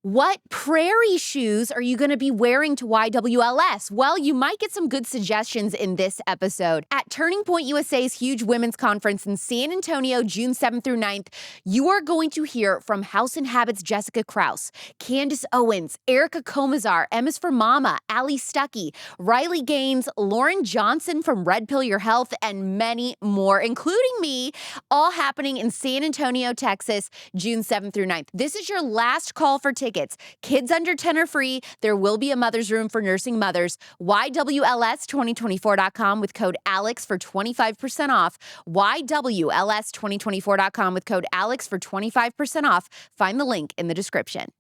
What prairie shoes are you going to be wearing to YWLS? Well, you might get some good suggestions in this episode. At Turning Point USA's huge women's conference in San Antonio, June 7th through 9th, you are going to hear from House and Habit's Jessica Krause, Candace Owens, Erica Comazar, Emma's for Mama, Allie Stuckey, Riley Gaines, Lauren Johnson from Red Pill Your Health, and many more, including me, all happening in San Antonio, Texas, June 7th through 9th. This is your last call for tickets. Kids under 10 are free. There will be a mother's room for nursing mothers. YWLS2024.com with code ALEX for 25% off. YWLS2024.com with code ALEX for 25% off. Find the link in the description.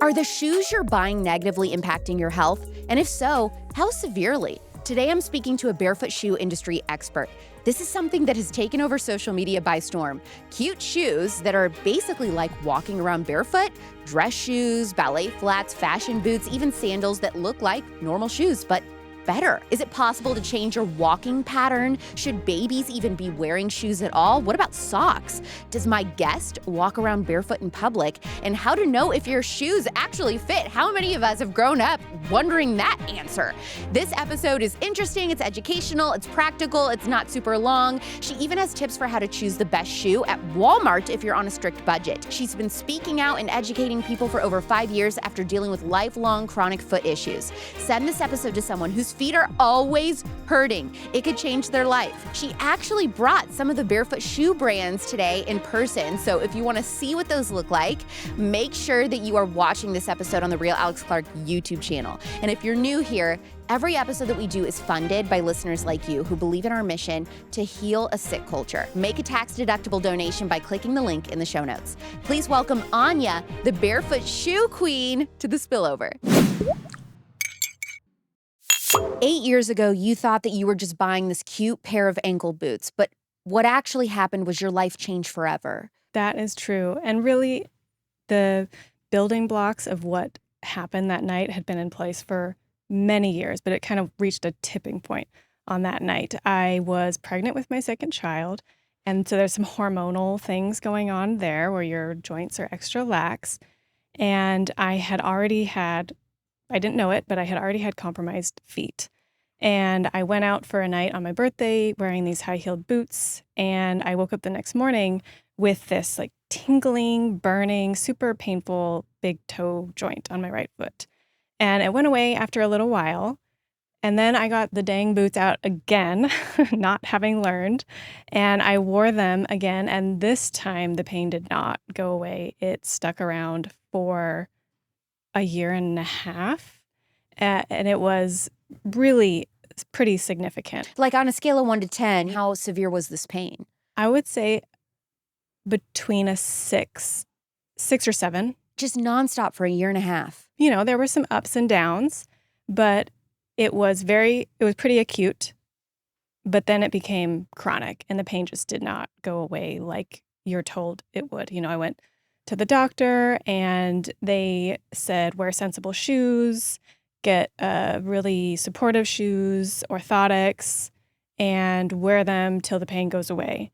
Are the shoes you're buying negatively impacting your health? And if so, how severely? Today, I'm speaking to a barefoot shoe industry expert. This is something that has taken over social media by storm. Cute shoes that are basically like walking around barefoot, dress shoes, ballet flats, fashion boots, even sandals that look like normal shoes, but better. Is it possible to change your walking pattern? Should babies even be wearing shoes at all? What about socks? Does my guest walk around barefoot in public? And how to know if your shoes actually fit? How many of us have grown up wondering that answer? This episode is interesting, it's educational, it's practical, it's not super long. She even has tips for how to choose the best shoe at Walmart if you're on a strict budget. She's been speaking out and educating people for over 5 years after dealing with lifelong chronic foot issues. Send this episode to someone whose feet are always hurting. It could change their life. She actually brought some of the barefoot shoe brands today in person. So if you want to see what those look like, make sure that you are watching this episode on the Real Alex Clark YouTube channel. And if you're new here, every episode that we do is funded by listeners like you who believe in our mission to heal a sick culture. Make a tax-deductible donation by clicking the link in the show notes. Please welcome Anya, the barefoot shoe queen, to the Spillover. 8 years ago, you thought that you were just buying this cute pair of ankle boots, but what actually happened was your life changed forever. That is true. And really, the building blocks of what happened that night had been in place for many years, but it kind of reached a tipping point on that night. I was pregnant with my second child, and so there's some hormonal things going on there where your joints are extra lax. And I didn't know it, but I had already had compromised feet. And I went out for a night on my birthday wearing these high-heeled boots, and I woke up the next morning with this like tingling, burning, super painful big toe joint on my right foot. And it went away after a little while. And then I got the dang boots out again, not having learned, and I wore them again. And this time the pain did not go away. It stuck around for a year and a half. And it was really pretty significant. Like on a scale of 1 to 10, how severe was this pain? I would say between a 6 or 7. Just nonstop for a year and a half. You know, there were some ups and downs, but it was pretty acute. But then it became chronic, and the pain just did not go away like you're told it would. You know, I went to the doctor, and they said, wear sensible shoes, get really supportive shoes, orthotics, and wear them till the pain goes away.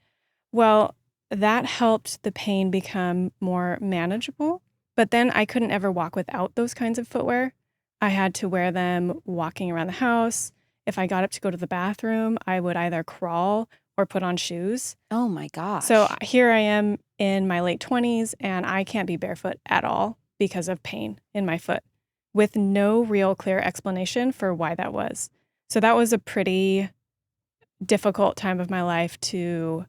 Well, that helped the pain become more manageable, but then I couldn't ever walk without those kinds of footwear. I had to wear them walking around the house. If I got up to go to the bathroom, I would either crawl or put on shoes. Oh my gosh. So here I am in my late 20s, and I can't be barefoot at all because of pain in my foot, with no real clear explanation for why that was. So that was a pretty difficult time of my life to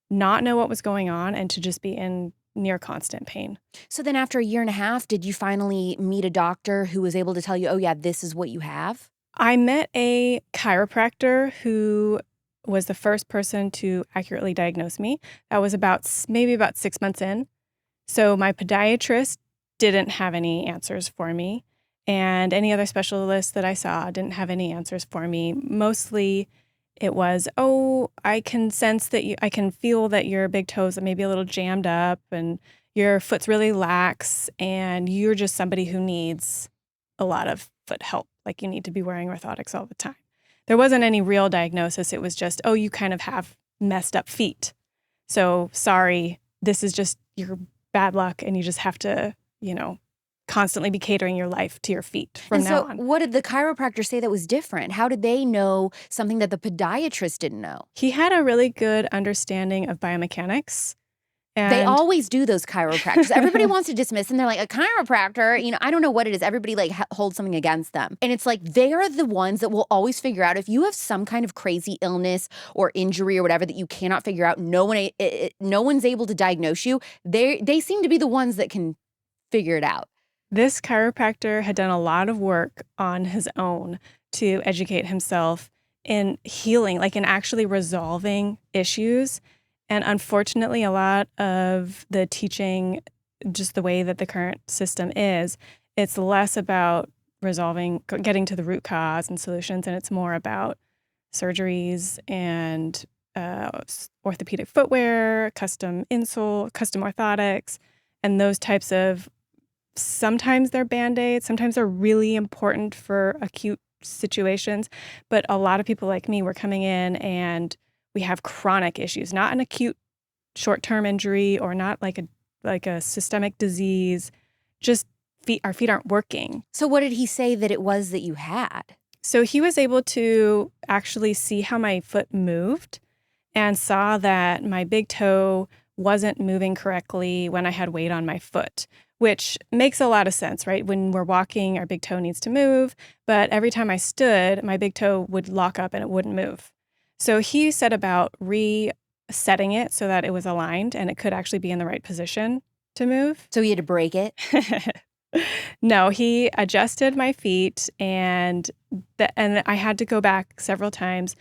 not know what was going on and to just be in near constant pain. So then after a year and a half, did you finally meet a doctor who was able to tell you, oh yeah, this is what you have? I met a chiropractor who was the first person to accurately diagnose me. That was maybe about 6 months in. So my podiatrist didn't have any answers for me, and any other specialists that I saw didn't have any answers for me. Mostly it was, I can feel that your big toes are maybe a little jammed up and your foot's really lax and you're just somebody who needs a lot of foot help. Like you need to be wearing orthotics all the time. There wasn't any real diagnosis. It was just, oh, you kind of have messed up feet. So sorry, this is just your bad luck and you just have to, constantly be catering your life to your feet from now on. What did the chiropractor say that was different? How did they know something that the podiatrist didn't know? He had a really good understanding of biomechanics. They always do, those chiropractors. Everybody wants to dismiss them. They're like, a chiropractor, I don't know what it is. Everybody holds something against them. And it's like, they are the ones that will always figure out if you have some kind of crazy illness or injury or whatever that you cannot figure out, no one's able to diagnose you. They seem to be the ones that can figure it out. This chiropractor had done a lot of work on his own to educate himself in healing, like in actually resolving issues. And unfortunately, a lot of the teaching, just the way that the current system is, it's less about resolving, getting to the root cause and solutions, and it's more about surgeries and orthopedic footwear, custom insole, custom orthotics, and those types of, sometimes they're Band-Aids, sometimes they're really important for acute situations, but a lot of people like me were coming in and we have chronic issues, not an acute short-term injury or not like a systemic disease, just our feet aren't working. So what did he say that it was that you had? So he was able to actually see how my foot moved and saw that my big toe wasn't moving correctly when I had weight on my foot, which makes a lot of sense, right? When we're walking, our big toe needs to move, but every time I stood, my big toe would lock up and it wouldn't move. So he set about resetting it so that it was aligned and it could actually be in the right position to move. So he had to break it? No, he adjusted my feet and I had to go back several times.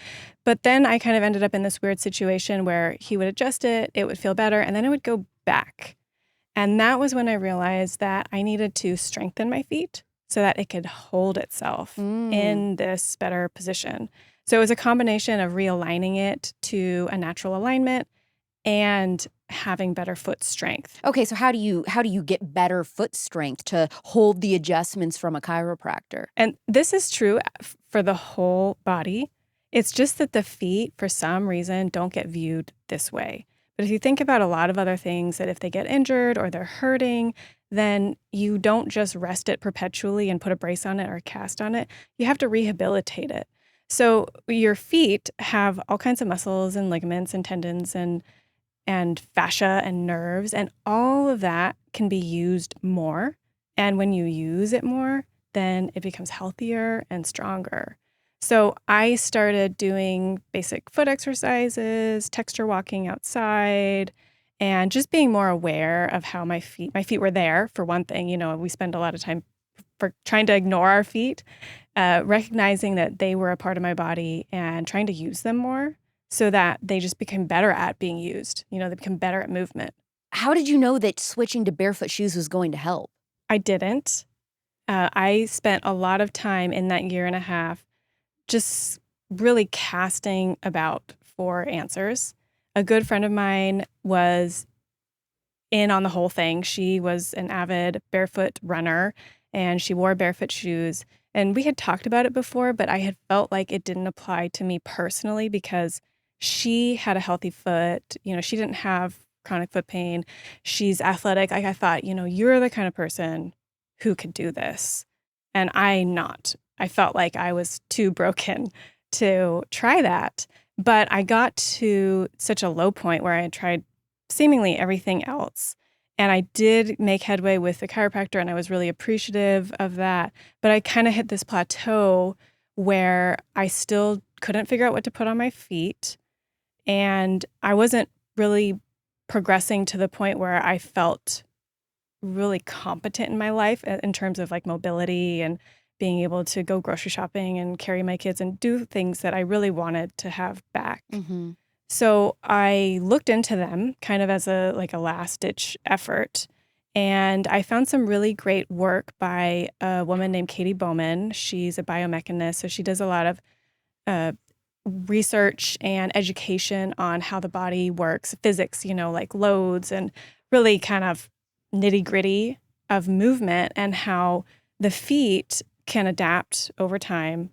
But then I kind of ended up in this weird situation where he would adjust it, it would feel better, and then it would go back. And that was when I realized that I needed to strengthen my feet so that it could hold itself in this better position. So it was a combination of realigning it to a natural alignment and having better foot strength. Okay, so how do you get better foot strength to hold the adjustments from a chiropractor? And this is true for the whole body. It's just that the feet, for some reason, don't get viewed this way. But if you think about a lot of other things, that if they get injured or they're hurting, then you don't just rest it perpetually and put a brace on it or a cast on it. You have to rehabilitate it. So your feet have all kinds of muscles and ligaments and tendons and fascia and nerves, and all of that can be used more. And when you use it more, then it becomes healthier and stronger. So I started doing basic foot exercises, texture walking outside, and just being more aware of how my feet were there, for one thing. We spend a lot of time for trying to ignore our feet, recognizing that they were a part of my body and trying to use them more so that they just became better at being used. They become better at movement. How did you know that switching to barefoot shoes was going to help? I didn't. I spent a lot of time in that year and a half just really casting about for answers. A good friend of mine was in on the whole thing. She was an avid barefoot runner and she wore barefoot shoes. And we had talked about it before, but I had felt like it didn't apply to me personally because she had a healthy foot. She didn't have chronic foot pain. She's athletic. I thought, you're the kind of person who could do this. And I'm not. I felt like I was too broken to try that. But I got to such a low point where I had tried seemingly everything else. And I did make headway with the chiropractor, and I was really appreciative of that. But I kind of hit this plateau where I still couldn't figure out what to put on my feet. And I wasn't really progressing to the point where I felt really competent in my life in terms of like mobility and being able to go grocery shopping and carry my kids and do things that I really wanted to have back. Mm-hmm. So I looked into them kind of as a last-ditch effort. And I found some really great work by a woman named Katie Bowman. She's a biomechanist, so she does a lot of research and education on how the body works, physics, like loads and really kind of nitty-gritty of movement and how the feet can adapt over time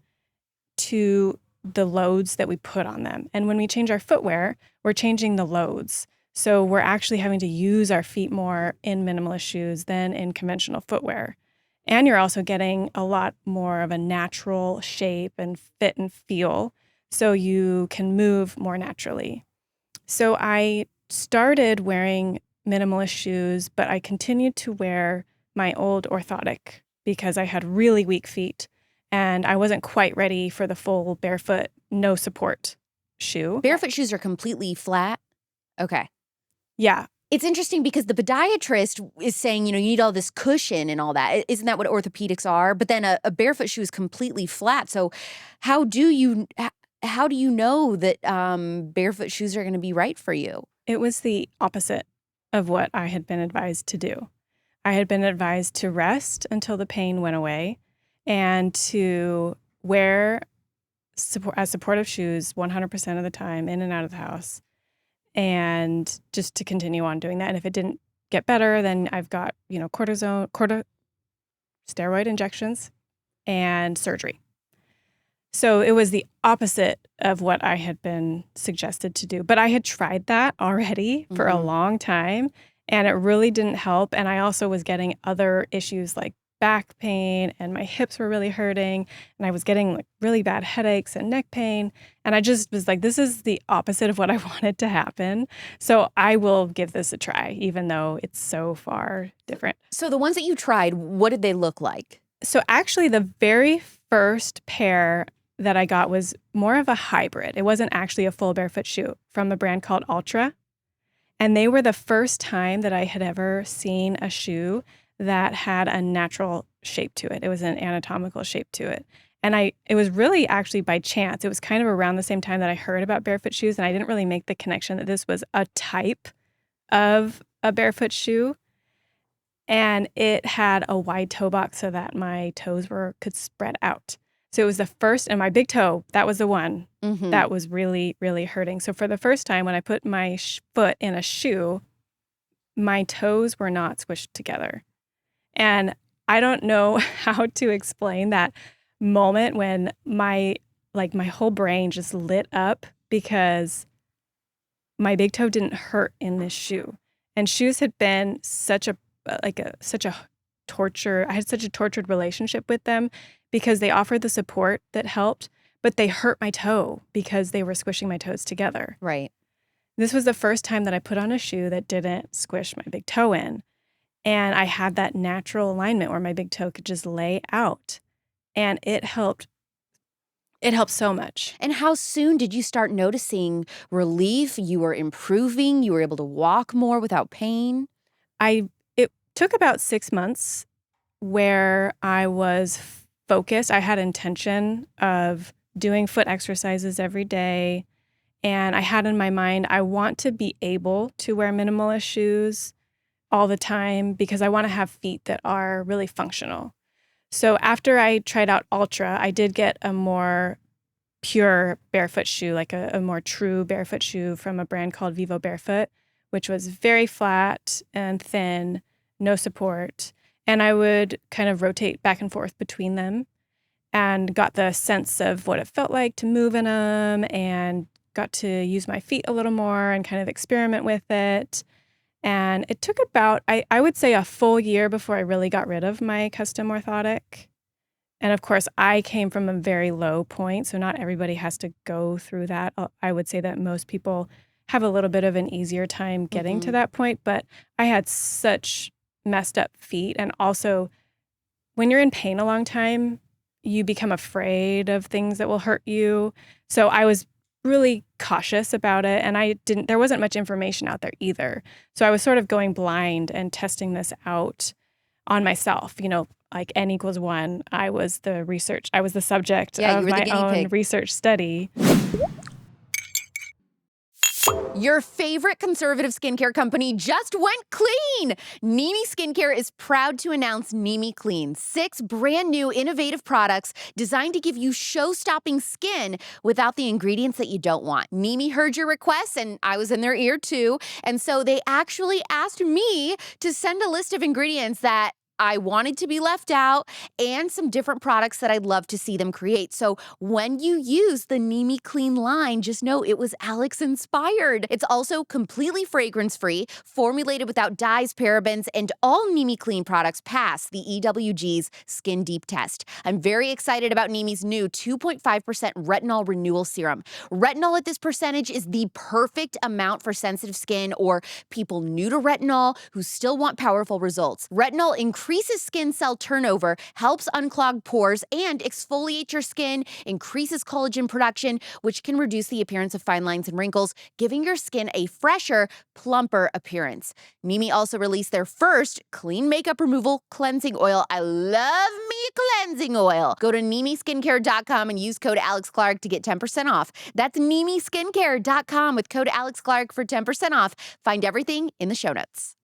to the loads that we put on them. And when we change our footwear, we're changing the loads. So we're actually having to use our feet more in minimalist shoes than in conventional footwear. And you're also getting a lot more of a natural shape and fit and feel, so you can move more naturally. So I started wearing minimalist shoes, but I continued to wear my old orthotic because I had really weak feet and I wasn't quite ready for the full barefoot, no support shoe. Barefoot shoes are completely flat? Okay. Yeah. It's interesting because the podiatrist is saying, you need all this cushion and all that. Isn't that what orthopedics are? But then a barefoot shoe is completely flat. So how do you know that barefoot shoes are going to be right for you? It was the opposite of what I had been advised to do. I had been advised to rest until the pain went away and to wear supportive shoes 100% of the time in and out of the house, and just to continue on doing that. And if it didn't get better, then I've got, steroid injections and surgery. So it was the opposite of what I had been suggested to do. But I had tried that already for a long time, and it really didn't help. And I also was getting other issues like back pain, and my hips were really hurting, and I was getting like really bad headaches and neck pain. And I just was like, this is the opposite of what I wanted to happen. So I will give this a try, even though it's so far different. So the ones that you tried, what did they look like? So actually the very first pair that I got was more of a hybrid. It wasn't actually a full barefoot shoe, from a brand called Ultra. And they were the first time that I had ever seen a shoe that had a natural shape to it. It was an anatomical shape to it. And it was really actually by chance. It was kind of around the same time that I heard about barefoot shoes, and I didn't really make the connection that this was a type of a barefoot shoe. And it had a wide toe box so that my toes could spread out. So it was the first, and my big toe, that was the one that was really, really hurting. So for the first time, when I put my foot in a shoe, my toes were not squished together. And I don't know how to explain that moment when my whole brain just lit up because my big toe didn't hurt in this shoe. And shoes had been such a torture. I had such a tortured relationship with them because they offered the support that helped, but they hurt my toe because they were squishing my toes together. Right. This was the first time that I put on a shoe that didn't squish my big toe in. And I had that natural alignment where my big toe could just lay out. And it helped. It helped so much. And how soon did you start noticing relief? You were improving? You were able to walk more without pain? It took about 6 months where I was focused. I had intention of doing foot exercises every day. And I had in my mind, I want to be able to wear minimalist shoes all the time because I want to have feet that are really functional. So after I tried out Ultra, I did get a more pure barefoot shoe, like a more true barefoot shoe from a brand called Vivo Barefoot, which was very flat and thin, no support. And I would kind of rotate back and forth between them and got the sense of what it felt like to move in them and got to use my feet a little more and kind of experiment with it. And it took about, I would say, a full year before I really got rid of my custom orthotic. And of course, I came from a very low point, so not everybody has to go through that. I would say that most people have a little bit of an easier time getting to that point, but I had such messed up feet. And also, when you're in pain a long time, you become afraid of things that will hurt you. So I was really cautious about it, and there wasn't much information out there either. So I was sort of going blind and testing this out on myself, like N equals 1. I was the subject of my own research study. Your favorite conservative skincare company just went clean. Nimi Skincare is proud to announce Nimi Clean, 6 brand new innovative products designed to give you show-stopping skin without the ingredients that you don't want. Nimi heard your requests, and I was in their ear too, and so they actually asked me to send a list of ingredients that I wanted to be left out, and some different products that I'd love to see them create. So when you use the Nimi Clean line, just know it was Alex inspired. It's also completely fragrance-free, formulated without dyes, parabens, and all Nimi Clean products pass the EWG's Skin Deep test. I'm very excited about Nimi's new 2.5% retinol renewal serum. Retinol at this percentage is the perfect amount for sensitive skin or people new to retinol who still want powerful results. Retinol increases skin cell turnover, helps unclog pores, and exfoliates your skin, increases collagen production, which can reduce the appearance of fine lines and wrinkles, giving your skin a fresher, plumper appearance. Nimi also released their first clean makeup removal cleansing oil. I love me a cleansing oil. Go to NimiSkincare.com and use code AlexClark to get 10% off. That's NimiSkincare.com with code AlexClark for 10% off. Find everything in the show notes.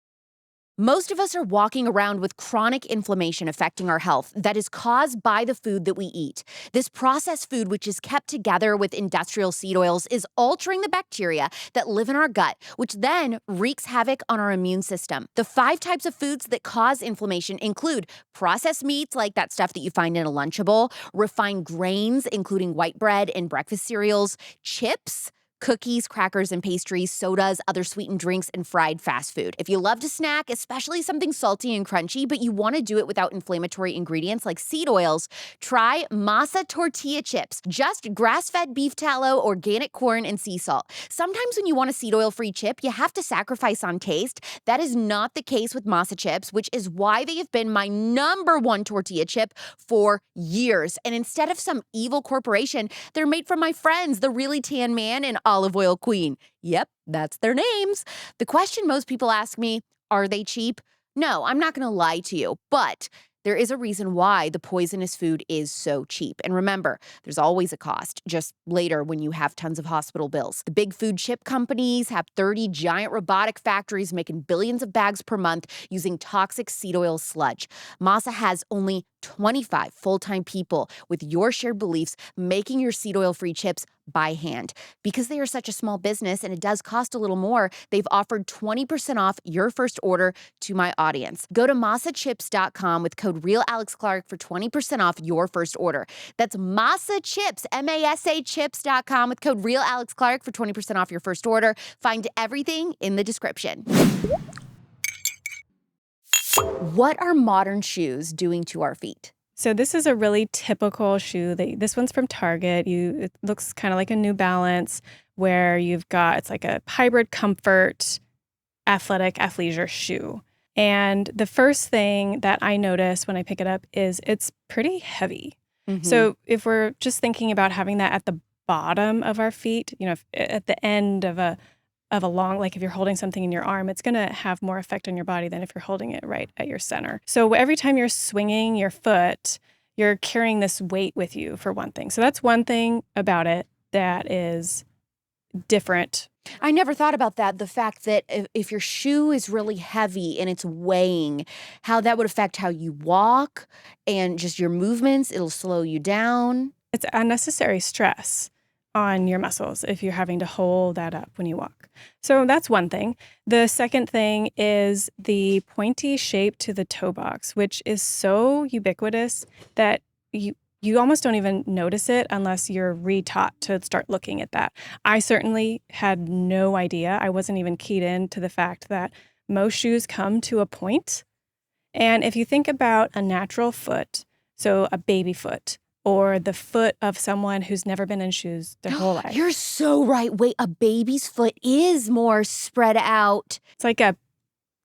Most of us are walking around with chronic inflammation affecting our health that is caused by the food that we eat. This processed food, which is kept together with industrial seed oils, is altering the bacteria that live in our gut, which then wreaks havoc on our immune system. The 5 types of foods that cause inflammation include processed meats, like that stuff that you find in a Lunchable, refined grains, including white bread and breakfast cereals, chips, cookies, crackers, and pastries, sodas, other sweetened drinks, and fried fast food. If you love to snack, especially something salty and crunchy, but you want to do it without inflammatory ingredients like seed oils, try Masa tortilla chips. Just grass-fed beef tallow, organic corn, and sea salt. Sometimes when you want a seed oil-free chip, you have to sacrifice on taste. That is not the case with Masa chips, which is why they have been my #1 tortilla chip for years. And instead of some evil corporation, they're made from my friends, the Really Tan Man and Olive Oil Queen. Yep, that's their names. The question most people ask me, are they cheap? No, I'm not going to lie to you, but there is a reason why the poisonous food is so cheap. And remember, there's always a cost, just later when you have tons of hospital bills. The big food chip companies have 30 giant robotic factories making billions of bags per month using toxic seed oil sludge. Masa has only 25 full-time people with your shared beliefs making your seed oil-free chips by hand. Because they are such a small business and it does cost a little more, they've offered 20% off your first order to my audience. Go to masachips.com with code RealAlexClark for 20% off your first order. That's Masa Chips, M-A-S-A chips.com with code RealAlexClark for 20% off your first order. Find everything in the description. What are modern shoes doing to our feet? So this is a really typical shoe. This one's from Target. It looks kind of like a New Balance, where it's like a hybrid comfort, athletic, athleisure shoe. And the first thing that I notice when I pick it up is it's pretty heavy. Mm-hmm. So if we're just thinking about having that at the bottom of our feet, at the end of a long, like if you're holding something in your arm, it's going to have more effect on your body than if you're holding it right at your center. So every time you're swinging your foot, you're carrying this weight with you, for one thing. So that's one thing about it that is different. I never thought about that. The fact that if your shoe is really heavy and it's weighing, how that would affect how you walk and just your movements. It'll slow you down. It's unnecessary stress on your muscles if you're having to hold that up when you walk. So that's one thing. The second thing is the pointy shape to the toe box, which is so ubiquitous that you almost don't even notice it unless you're retaught to start looking at that. I certainly had no idea. I wasn't even keyed in to the fact that most shoes come to a point. And if you think about a natural foot, so a baby foot, or the foot of someone who's never been in shoes their whole life. You're so right. Wait, a baby's foot is more spread out. It's like a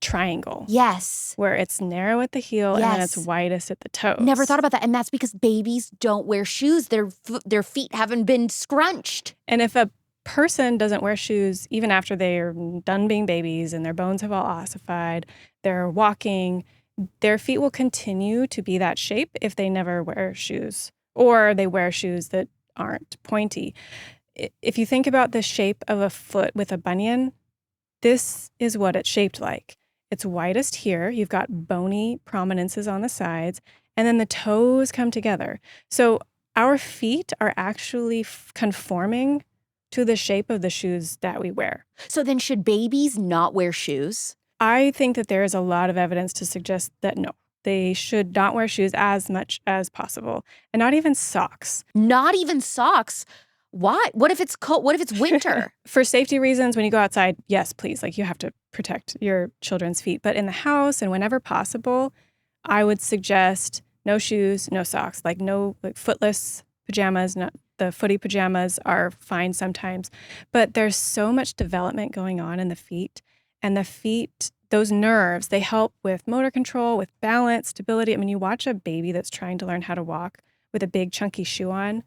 triangle. Yes. Where it's narrow at the heel and then it's widest at the toes. Never thought about that. And that's because babies don't wear shoes. Their feet haven't been scrunched. And if a person doesn't wear shoes, even after they're done being babies and their bones have all ossified, they're walking, their feet will continue to be that shape if they never wear shoes. Or they wear shoes that aren't pointy. If you think about the shape of a foot with a bunion, this is what it's shaped like. It's widest here. You've got bony prominences on the sides, and then the toes come together. So our feet are actually conforming to the shape of the shoes that we wear. So then should babies not wear shoes? I think that there is a lot of evidence to suggest that no. They should not wear shoes as much as possible, and not even socks. Not even socks? Why? What if it's cold? What if it's winter? For safety reasons, when you go outside, yes, please. Like, you have to protect your children's feet. But in the house and whenever possible, I would suggest no shoes, no socks. Like, no, like, footless pajamas. Not, the footy pajamas are fine sometimes. But there's so much development going on in the feet. And the feet, those nerves, they help with motor control, with balance, stability. I mean, you watch a baby that's trying to learn how to walk with a big chunky shoe on,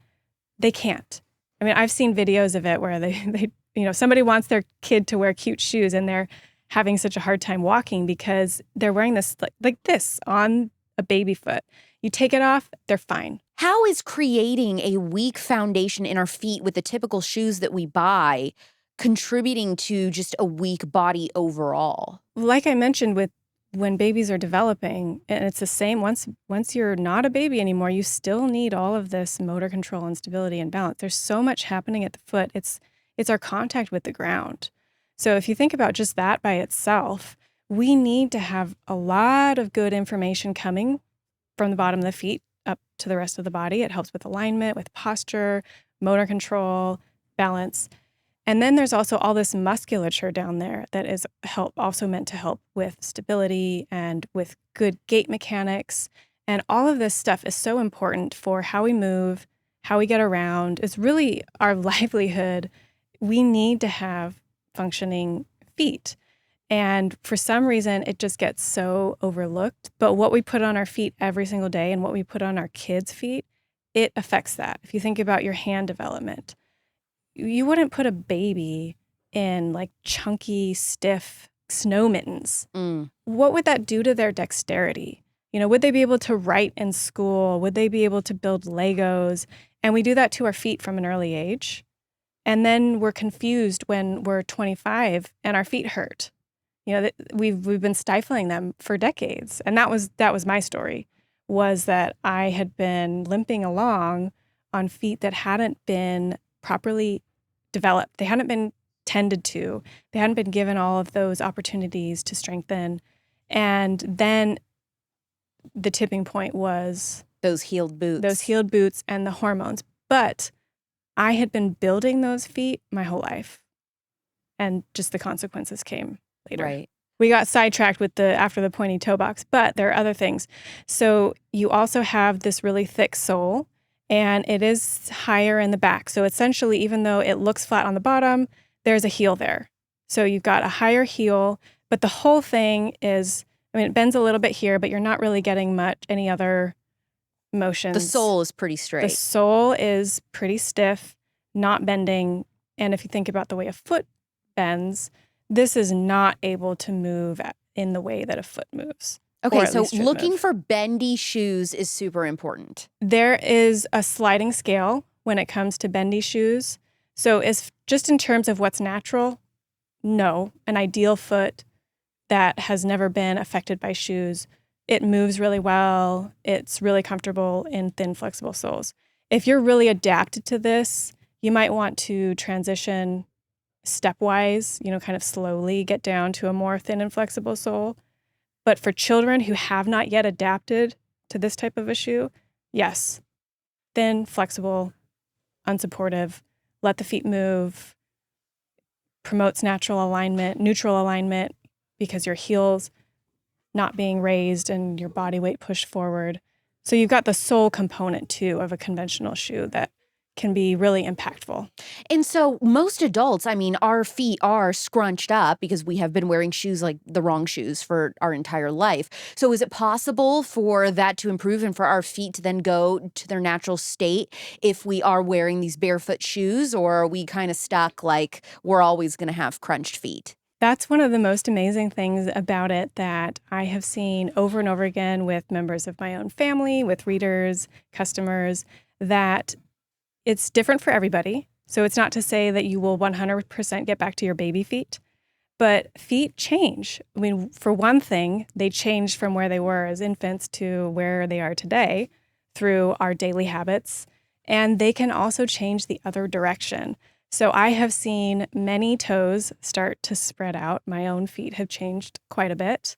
they can't. I mean, I've seen videos of it where they somebody wants their kid to wear cute shoes and they're having such a hard time walking because they're wearing this like this on a baby foot. You take it off, they're fine. How is creating a weak foundation in our feet with the typical shoes that we buy contributing to just a weak body overall? Like I mentioned, with when babies are developing, and it's the same once you're not a baby anymore, you still need all of this motor control and stability and balance. There's so much happening at the foot. It's our contact with the ground. So if you think about just that by itself, we need to have a lot of good information coming from the bottom of the feet up to the rest of the body. It helps with alignment, with posture, motor control, balance. And then there's also all this musculature down there that is also meant to help with stability and with good gait mechanics. And all of this stuff is so important for how we move, how we get around. It's really our livelihood. We need to have functioning feet. And for some reason, it just gets so overlooked. But what we put on our feet every single day and what we put on our kids' feet, it affects that. If you think about your hand development, you wouldn't put a baby in like chunky, stiff snow mittens. What would that do to their dexterity? Would they be able to write in school? Would they be able to build Legos? And we do that to our feet from an early age. And then we're confused when we're 25 and our feet hurt. We've been stifling them for decades. And that was my story, was that I had been limping along on feet that hadn't been properly developed. They hadn't been tended to. They hadn't been given all of those opportunities to strengthen. And then the tipping point was those heeled boots and the hormones. But I had been building those feet my whole life. And just the consequences came later. Right. We got sidetracked with after the pointy toe box, but there are other things. So you also have this really thick sole, and it is higher in the back. So essentially, even though it looks flat on the bottom, there's a heel there. So you've got a higher heel, but the whole thing is, it bends a little bit here, but you're not really getting any other motions. The sole is pretty straight. The sole is pretty stiff, not bending. And if you think about the way a foot bends, this is not able to move in the way that a foot moves. Okay, so looking for bendy shoes is super important. There is a sliding scale when it comes to bendy shoes. So just in terms of what's natural, no. An ideal foot that has never been affected by shoes, it moves really well. It's really comfortable in thin, flexible soles. If you're really adapted to this, you might want to transition stepwise, kind of slowly get down to a more thin and flexible sole. But for children who have not yet adapted to this type of a shoe, yes, thin, flexible, unsupportive, let the feet move, promotes natural alignment, neutral alignment, because your heels not being raised and your body weight pushed forward. So you've got the sole component too of a conventional shoe that can be really impactful. And so most adults, our feet are scrunched up because we have been wearing shoes like the wrong shoes for our entire life. So is it possible for that to improve and for our feet to then go to their natural state if we are wearing these barefoot shoes, or are we kind of stuck like we're always going to have crunched feet? That's one of the most amazing things about it that I have seen over and over again with members of my own family, with readers, customers, that it's different for everybody. So it's not to say that you will 100% get back to your baby feet, but feet change. For one thing, they change from where they were as infants to where they are today through our daily habits, and they can also change the other direction. So I have seen many toes start to spread out. My own feet have changed quite a bit.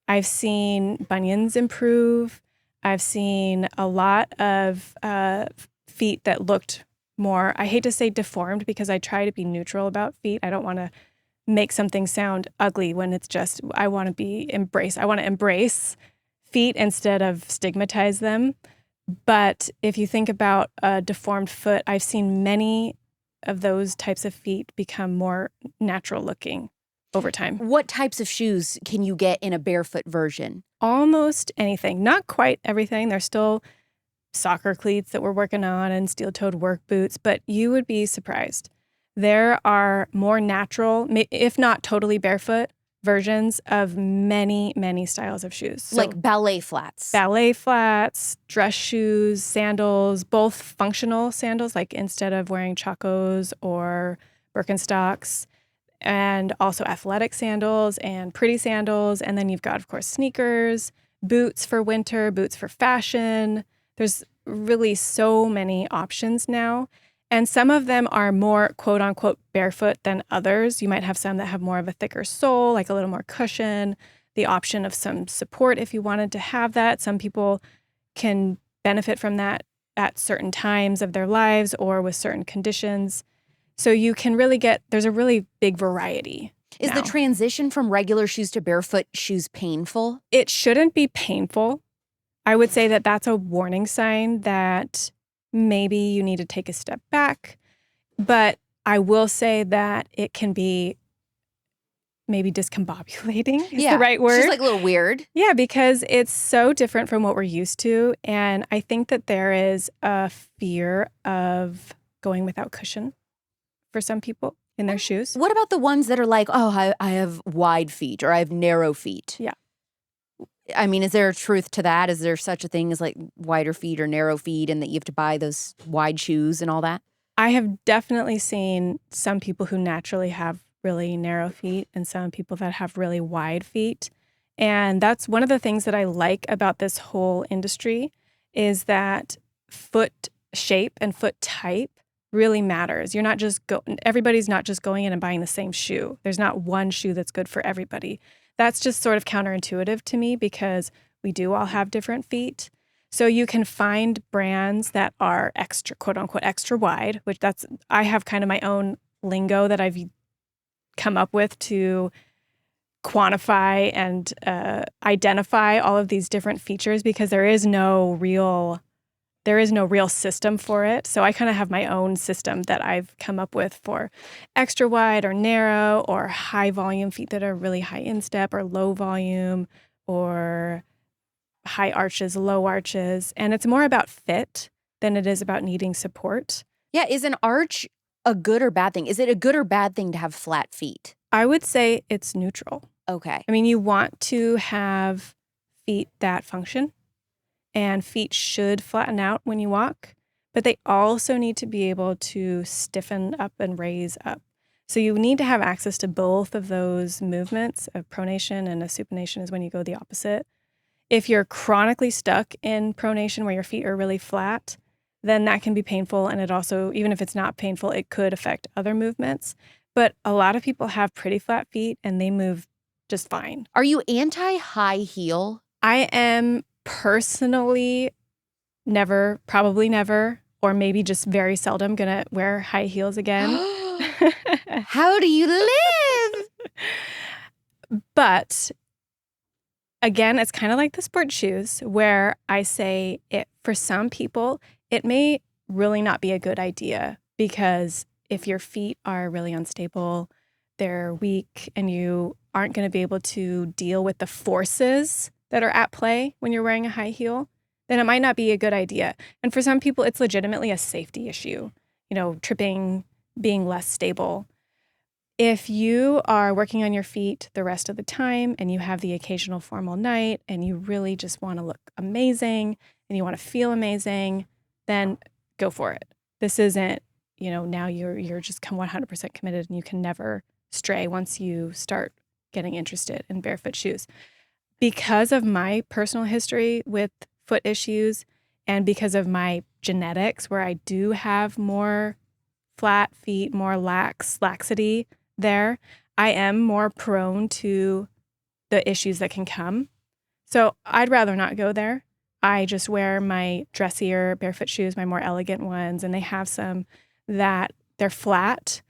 I've seen bunions improve. I've seen a lot of feet that looked more, I hate to say deformed because I try to be neutral about feet. I don't want to make something sound ugly when it's just, I want to be embraced. I want to embrace feet instead of stigmatize them. But if you think about a deformed foot, I've seen many of those types of feet become more natural looking over time. What types of shoes can you get in a barefoot version? Almost anything. Not quite everything. There's still soccer cleats that we're working on and steel-toed work boots, but you would be surprised. There are more natural, if not totally barefoot, versions of many, many styles of shoes. So Like ballet flats. ballet flats, dress shoes, sandals, both functional sandals, like instead of wearing Chacos or Birkenstocks, and also athletic sandals and pretty sandals. And then you've got, of course, sneakers, boots for winter, boots for fashion. There's really so many options now. And some of them are more quote unquote barefoot than others. You might have some that have more of a thicker sole, like a little more cushion, the option of some support if you wanted to have that. Some people can benefit from that at certain times of their lives or with certain conditions. So you can really there's a really big variety. Is the transition from regular shoes to barefoot shoes painful? It shouldn't be painful. I would say that that's a warning sign that maybe you need to take a step back. But I will say that it can be maybe discombobulating is the right word. It's just like a little weird. Yeah, because it's so different from what we're used to. And I think that there is a fear of going without cushion for some people in their shoes. What about the ones that are like, oh, I have wide feet or I have narrow feet? Yeah. I mean, is there a truth to that? Is there such a thing as like wider feet or narrow feet and that you have to buy those wide shoes and all that? I have definitely seen some people who naturally have really narrow feet and some people that have really wide feet. And that's one of the things that I like about this whole industry is that foot shape and foot type really matters. You're not just everybody's not just going in and buying the same shoe. There's not one shoe that's good for everybody. That's just sort of counterintuitive to me because we do all have different feet. So you can find brands that are extra, quote unquote, extra wide, which I have kind of my own lingo that I've come up with to quantify and identify all of these different features because there is no real system for it. So I kind of have my own system that I've come up with for extra wide or narrow or high volume feet that are really high instep or low volume or high arches, low arches. And it's more about fit than it is about needing support. Yeah. Is an arch a good or bad thing? Is it a good or bad thing to have flat feet? I would say it's neutral. Okay. I mean, you want to have feet that function. And feet should flatten out when you walk, but they also need to be able to stiffen up and raise up. So you need to have access to both of those movements. A pronation and a supination is when you go the opposite. If you're chronically stuck in pronation where your feet are really flat, then that can be painful. And it also, even if it's not painful, it could affect other movements. But a lot of people have pretty flat feet and they move just fine. Are you anti-high heel? I am personally probably never, or maybe just very seldom gonna wear high heels again. How do you live? But again, it's kind of like the sports shoes where I say for some people, it may really not be a good idea because if your feet are really unstable, they're weak, and you aren't going to be able to deal with the forces that are at play when you're wearing a high heel, then it might not be a good idea. And for some people, it's legitimately a safety issue, tripping, being less stable. If you are working on your feet the rest of the time and you have the occasional formal night and you really just want to look amazing and you want to feel amazing, then go for it. This isn't, now you're just 100% committed and you can never stray once you start getting interested in barefoot shoes. Because of my personal history with foot issues and because of my genetics where I do have more flat feet, more laxity there, I am more prone to the issues that can come So I'd rather not go there. I just wear my dressier barefoot shoes, my more elegant ones, and they have some that they're flat.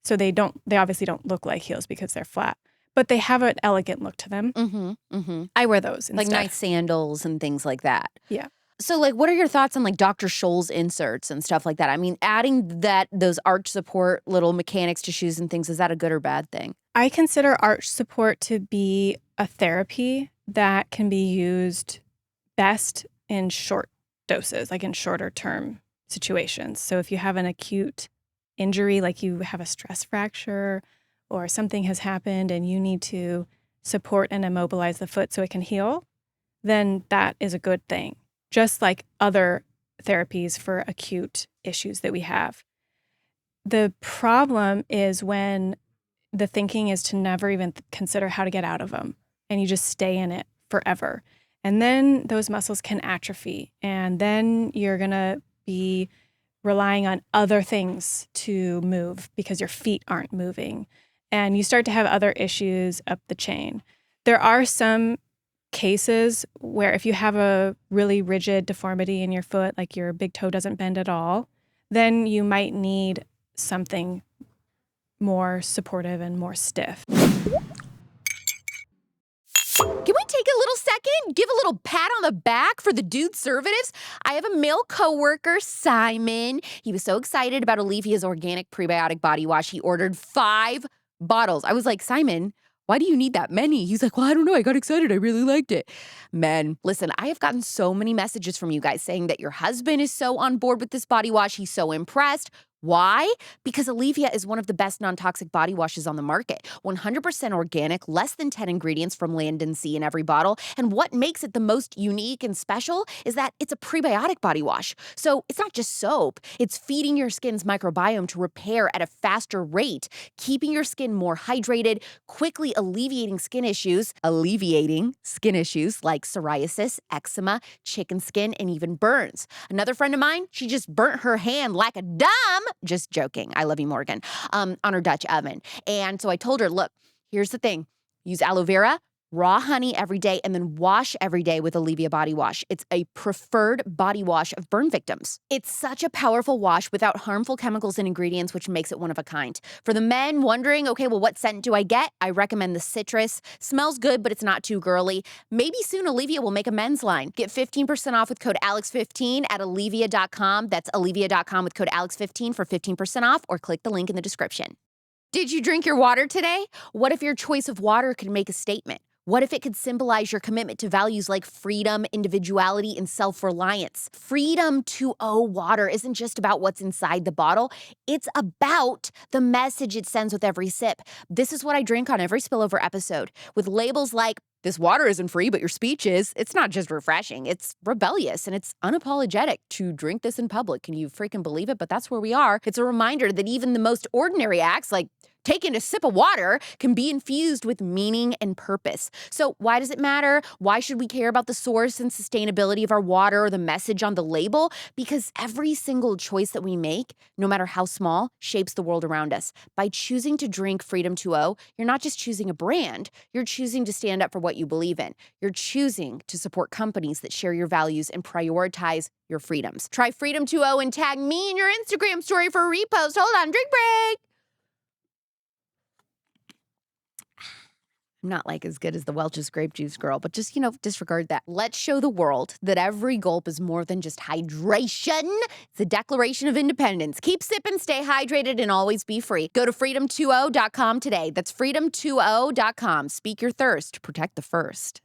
So they obviously don't look like heels because they're flat, but they have an elegant look to them. Mm-hmm. Mm-hmm. I wear those instead. Like nice sandals and things like that. Yeah. So, like, what are your thoughts on like Dr. Scholl's inserts and stuff like that? I mean, adding those arch support little mechanics to shoes and things, is that a good or bad thing? I consider arch support to be a therapy that can be used best in short doses, like in shorter term situations. So if you have an acute injury, like you have a stress fracture or something has happened and you need to support and immobilize the foot so it can heal, then that is a good thing. Just like other therapies for acute issues that we have. The problem is when the thinking is to never even consider how to get out of them and you just stay in it forever. And then those muscles can atrophy and then you're going to be relying on other things to move because your feet aren't moving and you start to have other issues up the chain. There are some cases where if you have a really rigid deformity in your foot, like your big toe doesn't bend at all, then you might need something more supportive and more stiff. Can we take a little second, give a little pat on the back for the dude conservatives? I have a male coworker, Simon. He was so excited about Olivia's organic prebiotic body wash. He ordered 5 bottles. I was like, Simon, why do you need that many? He's like, well, I don't know. I got excited. I really liked it. Men, listen, I have gotten so many messages from you guys saying that your husband is so on board with this body wash. He's so impressed. Why? Because Olivia is one of the best non-toxic body washes on the market. 100% organic, less than 10 ingredients from land and sea in every bottle. And what makes it the most unique and special is that it's a prebiotic body wash. So it's not just soap. It's feeding your skin's microbiome to repair at a faster rate, keeping your skin more hydrated, quickly alleviating skin issues like psoriasis, eczema, chicken skin, and even burns. Another friend of mine, she just burnt her hand like a dumb. Just joking. I love you, Morgan. On her Dutch oven. And so I told her, look, here's the thing. Use aloe vera, raw honey every day, and then wash every day with Olivia Body Wash. It's a preferred body wash of burn victims. It's such a powerful wash without harmful chemicals and ingredients, which makes it one of a kind. For the men wondering, okay, well, what scent do I get? I recommend the citrus. Smells good, but it's not too girly. Maybe soon Olivia will make a men's line. Get 15% off with code ALEX15 at Olivia.com. That's Olivia.com with code ALEX15 for 15% off, or click the link in the description. Did you drink your water today? What if your choice of water could make a statement? What if it could symbolize your commitment to values like freedom, individuality, and self-reliance? Freedom 2.0 water isn't just about what's inside the bottle. It's about the message it sends with every sip. This is what I drink on every Spillover episode. With labels like, this water isn't free, but your speech is. It's not just refreshing. It's rebellious, and it's unapologetic to drink this in public. Can you freaking believe it? But that's where we are. It's a reminder that even the most ordinary acts, like taking a sip of water, can be infused with meaning and purpose. So why does it matter? Why should we care about the source and sustainability of our water or the message on the label? Because every single choice that we make, no matter how small, shapes the world around us. By choosing to drink Freedom 2.0, you're not just choosing a brand, you're choosing to stand up for what you believe in. You're choosing to support companies that share your values and prioritize your freedoms. Try Freedom 2.0 and tag me in your Instagram story for a repost. Hold on, drink break. I'm not like as good as the Welch's grape juice girl, but just, disregard that. Let's show the world that every gulp is more than just hydration. It's a declaration of independence. Keep sipping, stay hydrated, and always be free. Go to freedom20.com today. That's freedom20.com. Speak your thirst. Protect the first.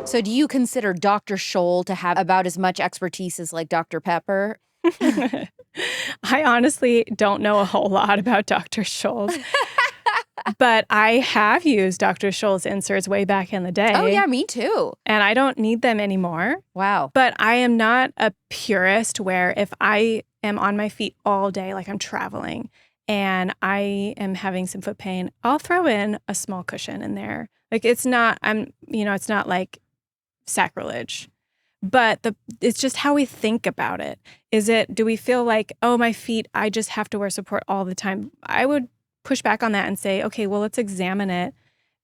So do you consider Dr. Scholl to have about as much expertise as like Dr. Pepper? I honestly don't know a whole lot about Dr. Scholl's. But I have used Dr. Scholl's inserts way back in the day. Oh, yeah, me too. And I don't need them anymore. Wow. But I am not a purist where if I am on my feet all day, like I'm traveling, and I am having some foot pain, I'll throw in a small cushion in there. Like it's not like sacrilege. But it's just how we think about it. Do we feel like, oh, my feet, I just have to wear support all the time? I would push back on that and say, okay, well, let's examine it.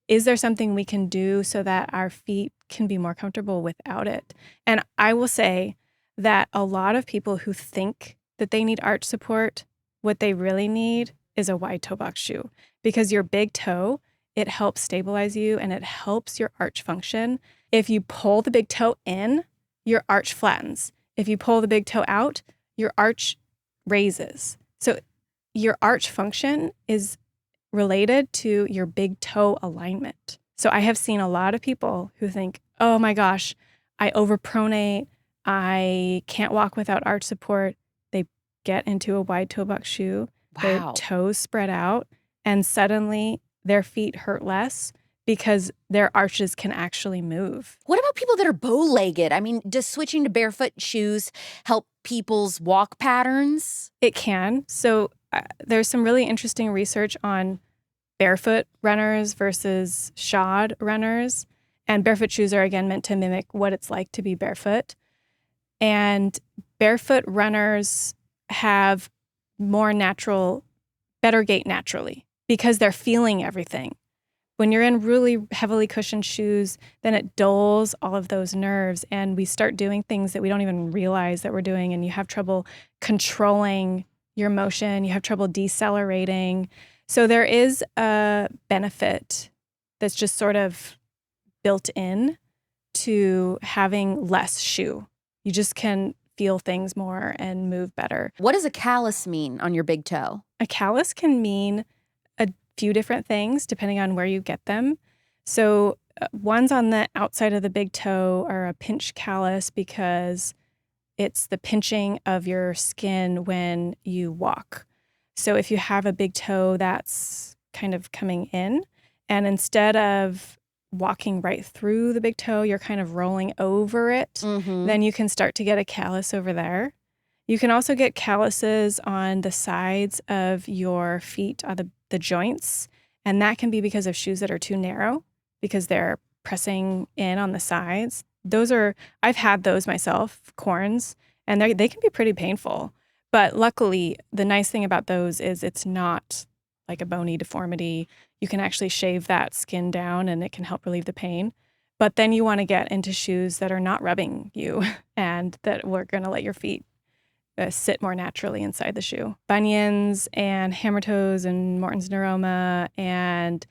is there something we can do so that our feet can be more comfortable without it? And I will say that a lot of people who think that they need arch support, what they really need is a wide toe box shoe, because your big toe, it helps stabilize you and it helps your arch function. If you pull the big toe in, your arch flattens. If you pull the big toe out, your arch raises. So your arch function is related to your big toe alignment. So I have seen a lot of people who think, oh my gosh, I overpronate, I can't walk without arch support. They get into a wide toe box shoe, their Wow. toes spread out, and suddenly their feet hurt less because their arches can actually move. What about people that are bow-legged? I mean, does switching to barefoot shoes help people's walk patterns? It can. So there's some really interesting research on barefoot runners versus shod runners. And barefoot shoes are, again, meant to mimic what it's like to be barefoot. And barefoot runners have more natural, better gait naturally because they're feeling everything. When you're in really heavily cushioned shoes, then it dulls all of those nerves and we start doing things that we don't even realize that we're doing, and you have trouble controlling your motion, you have trouble decelerating. So there is a benefit that's just sort of built in to having less shoe. You just can feel things more and move better. What does a callus mean on your big toe? A callus can mean a few different things depending on where you get them. So ones on the outside of the big toe are a pinch callus because it's the pinching of your skin when you walk. So if you have a big toe that's kind of coming in, and instead of walking right through the big toe, you're kind of rolling over it, then you can start to get a callus over there. You can also get calluses on the sides of your feet, on the joints, and that can be because of shoes that are too narrow, because they're pressing in on the sides. I've had those myself, corns, and they can be pretty painful. But luckily, the nice thing about those is it's not like a bony deformity. You can actually shave that skin down and it can help relieve the pain. But then you want to get into shoes that are not rubbing you and that we're going to let your feet sit more naturally inside the shoe. Bunions and hammer toes and Morton's neuroma and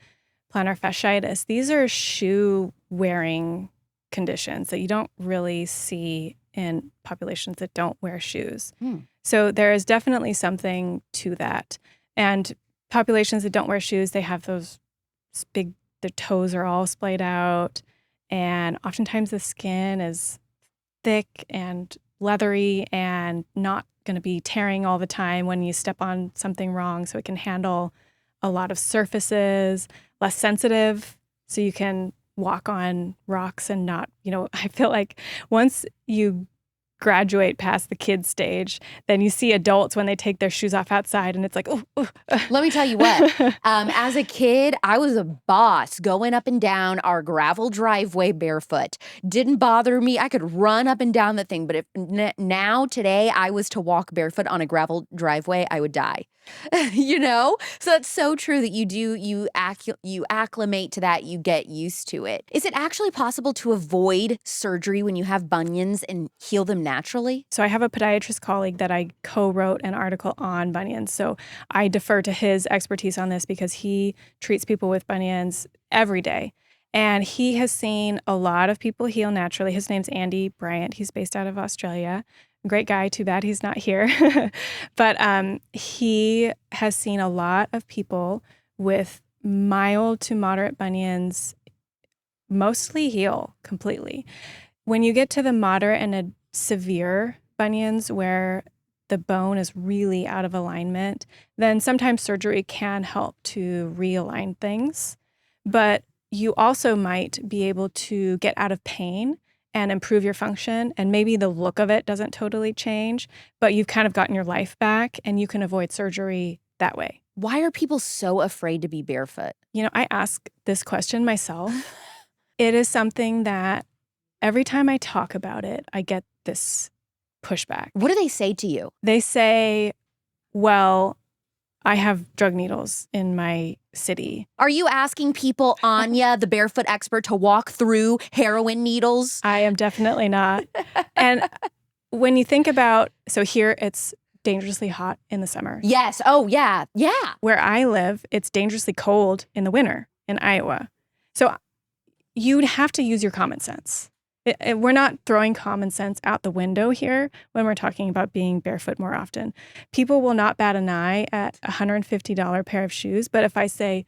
plantar fasciitis, these are shoe wearing conditions that you don't really see in populations that don't wear shoes. So there is definitely something to that. And populations that don't wear shoes, they have those big, their toes are all splayed out. And oftentimes the skin is thick and leathery and not going to be tearing all the time when you step on something wrong. So it can handle a lot of surfaces, less sensitive. So you can walk on rocks and not, I feel like once you graduate past the kids stage, then you see adults when they take their shoes off outside and it's like, oh. Let me tell you what, as a kid, I was a boss going up and down our gravel driveway barefoot. Didn't bother me. I could run up and down the thing. But if today, I was to walk barefoot on a gravel driveway, I would die. So that's so true that you acclimate to that, you get used to it. Is it actually possible to avoid surgery when you have bunions and heal them naturally? So I have a podiatrist colleague that I co-wrote an article on bunions. So I defer to his expertise on this because he treats people with bunions every day. And he has seen a lot of people heal naturally. His name's Andy Bryant. He's based out of Australia. Great guy. Too bad he's not here. But he has seen a lot of people with mild to moderate bunions mostly heal completely. When you get to the moderate and severe bunions where the bone is really out of alignment, then sometimes surgery can help to realign things. But you also might be able to get out of pain and improve your function. And maybe the look of it doesn't totally change, but you've kind of gotten your life back and you can avoid surgery that way. Why are people so afraid to be barefoot? I ask this question myself. It is something that every time I talk about it, I get this pushback. What do they say to you? They say, well, I have drug needles in my city. Are you asking people, Anya, the barefoot expert, to walk through heroin needles? I am definitely not. And when you think about, so here it's dangerously hot in the summer. Yes. Oh, yeah. Yeah. Where I live, it's dangerously cold in the winter in Iowa. So you'd have to use your common sense. We're not throwing common sense out the window here when we're talking about being barefoot more often. People will not bat an eye at a $150 pair of shoes, but if I say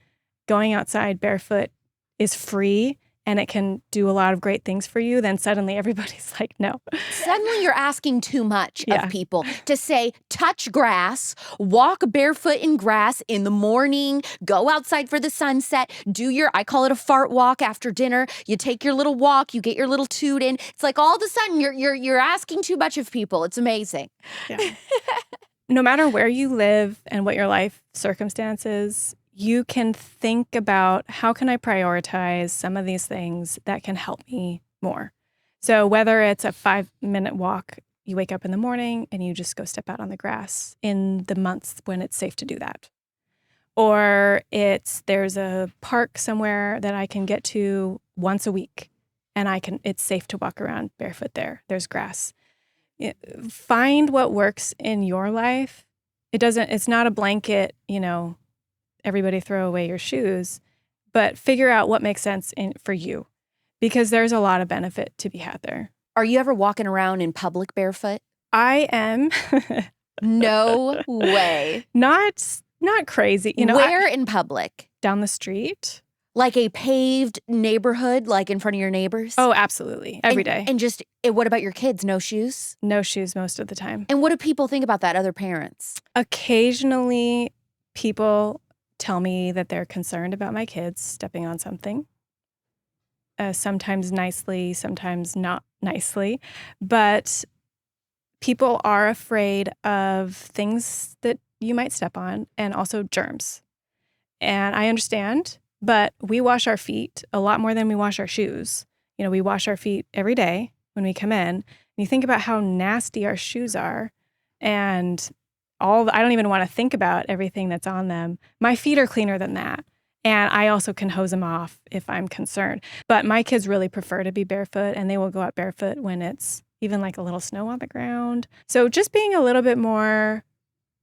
going outside barefoot is free and it can do a lot of great things for you, then suddenly everybody's like, no. Suddenly you're asking too much Yeah. of people to say, touch grass, walk barefoot in grass in the morning, go outside for the sunset, I call it a fart walk after dinner. You take your little walk, you get your little toot in. It's like all of a sudden you're asking too much of people. It's amazing. Yeah. No matter where you live and what your life circumstances, you can think about how can I prioritize some of these things that can help me more. So whether it's a 5-minute walk, you wake up in the morning and you just go step out on the grass in the months when it's safe to do that. Or there's a park somewhere that I can get to once a week and it's safe to walk around barefoot there. There's grass. Find what works in your life. It's not a blanket, everybody throw away your shoes, but figure out what makes sense for you, because there's a lot of benefit to be had there. Are you ever walking around in public barefoot? I am. No way. Not crazy. Where in public? Down the street. Like a paved neighborhood, like in front of your neighbors? Oh, absolutely. Every day. And what about your kids? No shoes? No shoes most of the time. And what do people think about that, other parents? Occasionally, people tell me that they're concerned about my kids stepping on something. Sometimes nicely, sometimes not nicely. But people are afraid of things that you might step on and also germs. And I understand, but we wash our feet a lot more than we wash our shoes. We wash our feet every day when we come in. And you think about how nasty our shoes are and I don't even want to think about everything that's on them. My feet are cleaner than that. And I also can hose them off if I'm concerned. But my kids really prefer to be barefoot, and they will go out barefoot when it's even like a little snow on the ground. So just being a little bit more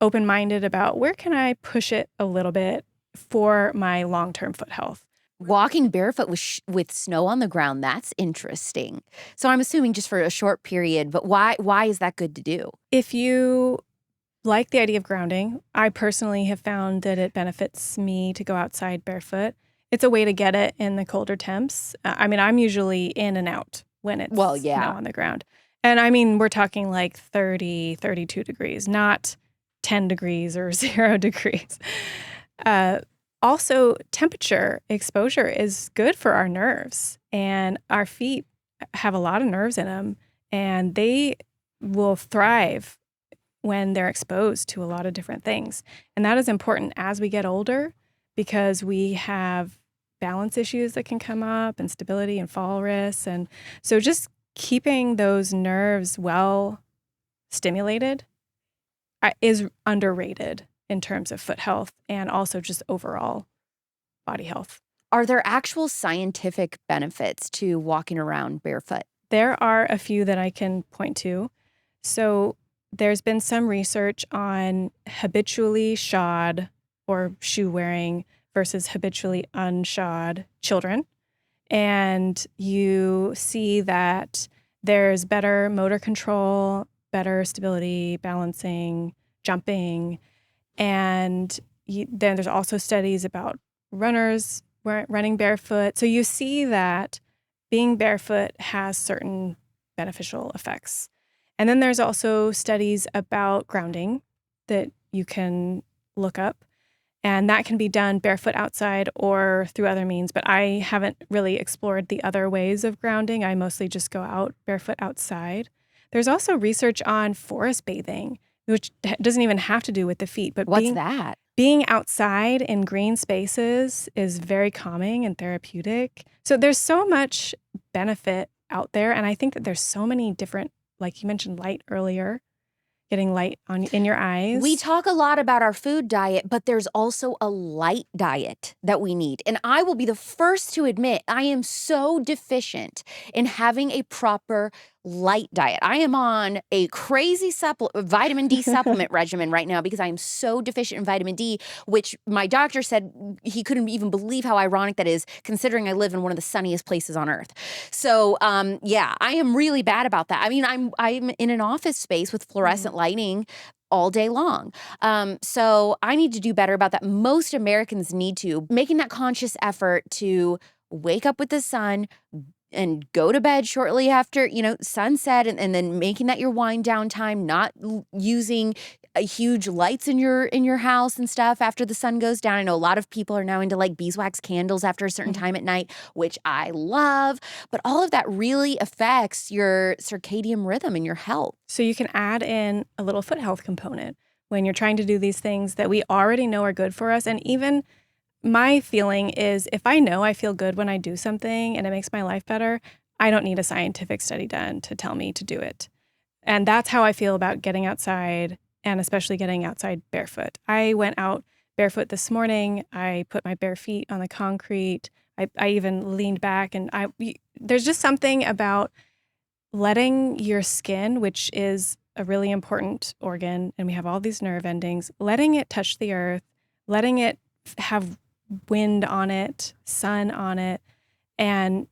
open-minded about where can I push it a little bit for my long-term foot health. Walking barefoot with snow on the ground, that's interesting. So I'm assuming just for a short period, but why is that good to do? If you like the idea of grounding, I personally have found that it benefits me to go outside barefoot. It's a way to get it in the colder temps. I'm usually in and out when it's snow on the ground. And we're talking like 30, 32 degrees, not 10 degrees or 0 degrees. Also, temperature exposure is good for our nerves, and our feet have a lot of nerves in them, and they will thrive when they're exposed to a lot of different things. And that is important as we get older, because we have balance issues that can come up, and stability and fall risks. And so just keeping those nerves well stimulated is underrated in terms of foot health and also just overall body health. Are there actual scientific benefits to walking around barefoot? There are a few that I can point to. So there's been some research on habitually shod or shoe wearing versus habitually unshod children. And you see that there's better motor control, better stability, balancing, jumping. And then there's also studies about runners running barefoot. So you see that being barefoot has certain beneficial effects. And then there's also studies about grounding that you can look up. And that can be done barefoot outside or through other means. But I haven't really explored the other ways of grounding. I mostly just go out barefoot outside. There's also research on forest bathing, which doesn't even have to do with the feet. But what's that? Being outside in green spaces is very calming and therapeutic. So there's so much benefit out there. And I think that there's so many different, like you mentioned light earlier, getting light in your eyes. We talk a lot about our food diet, but there's also a light diet that we need. And I will be the first to admit I am so deficient in having a proper light diet. I am on a crazy vitamin D supplement regimen right now because I am so deficient in vitamin D, which my doctor said he couldn't even believe how ironic that is, considering I live in one of the sunniest places on earth. So, yeah, I am really bad about that. I mean, I'm in an office space with fluorescent lighting all day long. So I need to do better about that. Most Americans need to, making that conscious effort to wake up with the sun and go to bed shortly after, sunset, and then making that your wind down time, not using huge lights in your house and stuff after the sun goes down. I know a lot of people are now into like beeswax candles after a certain time at night, which I love, but all of that really affects your circadian rhythm and your health. So you can add in a little foot health component when you're trying to do these things that we already know are good for us. And even my feeling is if I know I feel good when I do something and it makes my life better, I don't need a scientific study done to tell me to do it. And that's how I feel about getting outside, and especially getting outside barefoot. I went out barefoot this morning. I put my bare feet on the concrete. I even leaned back, and there's just something about letting your skin, which is a really important organ, and we have all these nerve endings, letting it touch the earth, letting it have wind on it, sun on it, and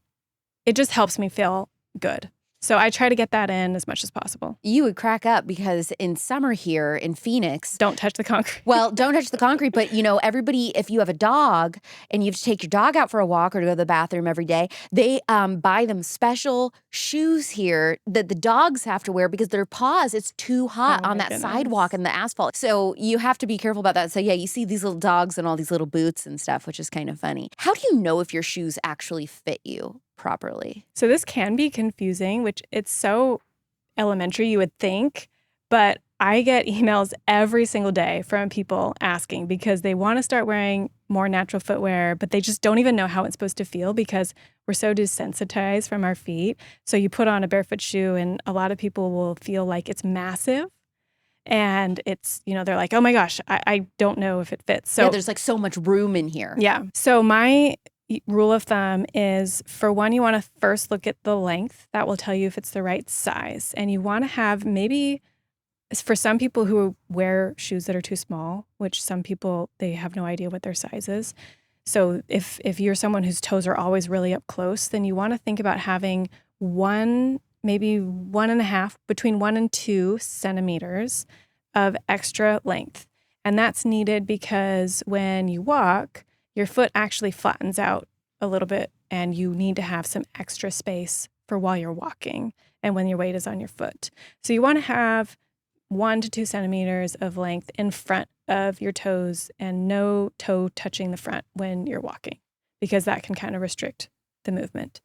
it just helps me feel good. So I try to get that in as much as possible. You would crack up because in summer here in Phoenix, don't touch the concrete. Well, don't touch the concrete, but everybody, if you have a dog and you have to take your dog out for a walk or to go to the bathroom every day, they buy them special shoes here that the dogs have to wear because their paws, it's too hot on that sidewalk and the asphalt. So you have to be careful about that. So yeah, you see these little dogs and all these little boots and stuff, which is kind of funny. How do you know if your shoes actually fit you properly? So this can be confusing, which it's so elementary, you would think, but I get emails every single day from people asking because they want to start wearing more natural footwear, but they just don't even know how it's supposed to feel because we're so desensitized from our feet. So you put on a barefoot shoe and a lot of people will feel like it's massive. And it's, they're like, oh my gosh, I don't know if it fits. So yeah, there's like so much room in here. Yeah. So my rule of thumb is, for one, you want to first look at the length. That will tell you if it's the right size. And you want to have maybe, for some people who wear shoes that are too small, which some people, they have no idea what their size is. So if you're someone whose toes are always really up close, then you want to think about having maybe 1.5, between 1 and 2 centimeters of extra length. And that's needed because when you walk, your foot actually flattens out a little bit, and you need to have some extra space for while you're walking and when your weight is on your foot. So you want to have 1 to 2 centimeters of length in front of your toes and no toe touching the front when you're walking, because that can kind of restrict the movement.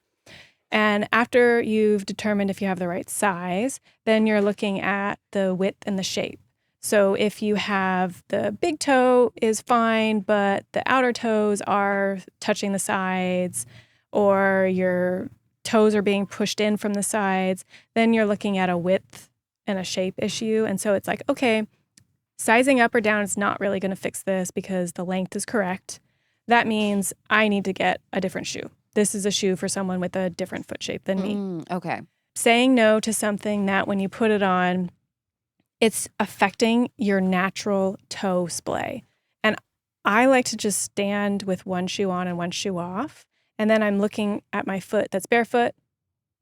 And after you've determined if you have the right size, then you're looking at the width and the shape. So if you have the big toe is fine, but the outer toes are touching the sides, or your toes are being pushed in from the sides, then you're looking at a width and a shape issue. And so it's like, okay, sizing up or down is not really going to fix this because the length is correct. That means I need to get a different shoe. This is a shoe for someone with a different foot shape than me. Okay. Saying no to something that when you put it on, it's affecting your natural toe splay. And I like to just stand with one shoe on and one shoe off. And then I'm looking at my foot that's barefoot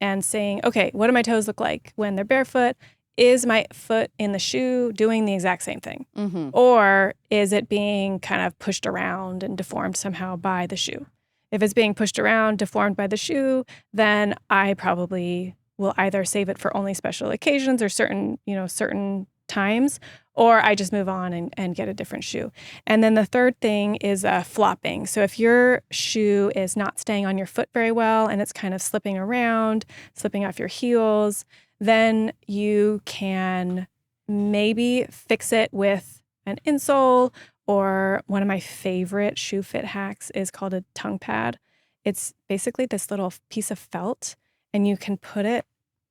and saying, okay, what do my toes look like when they're barefoot? Is my foot in the shoe doing the exact same thing? Mm-hmm. Or is it being kind of pushed around and deformed somehow by the shoe? If it's being pushed around, deformed by the shoe, then I probably will either save it for only special occasions or certain times, or I just move on and get a different shoe. And then the third thing is flopping. So if your shoe is not staying on your foot very well and it's kind of slipping around, slipping off your heels, then you can maybe fix it with an insole, or one of my favorite shoe fit hacks is called a tongue pad. It's basically this little piece of felt, and you can put it,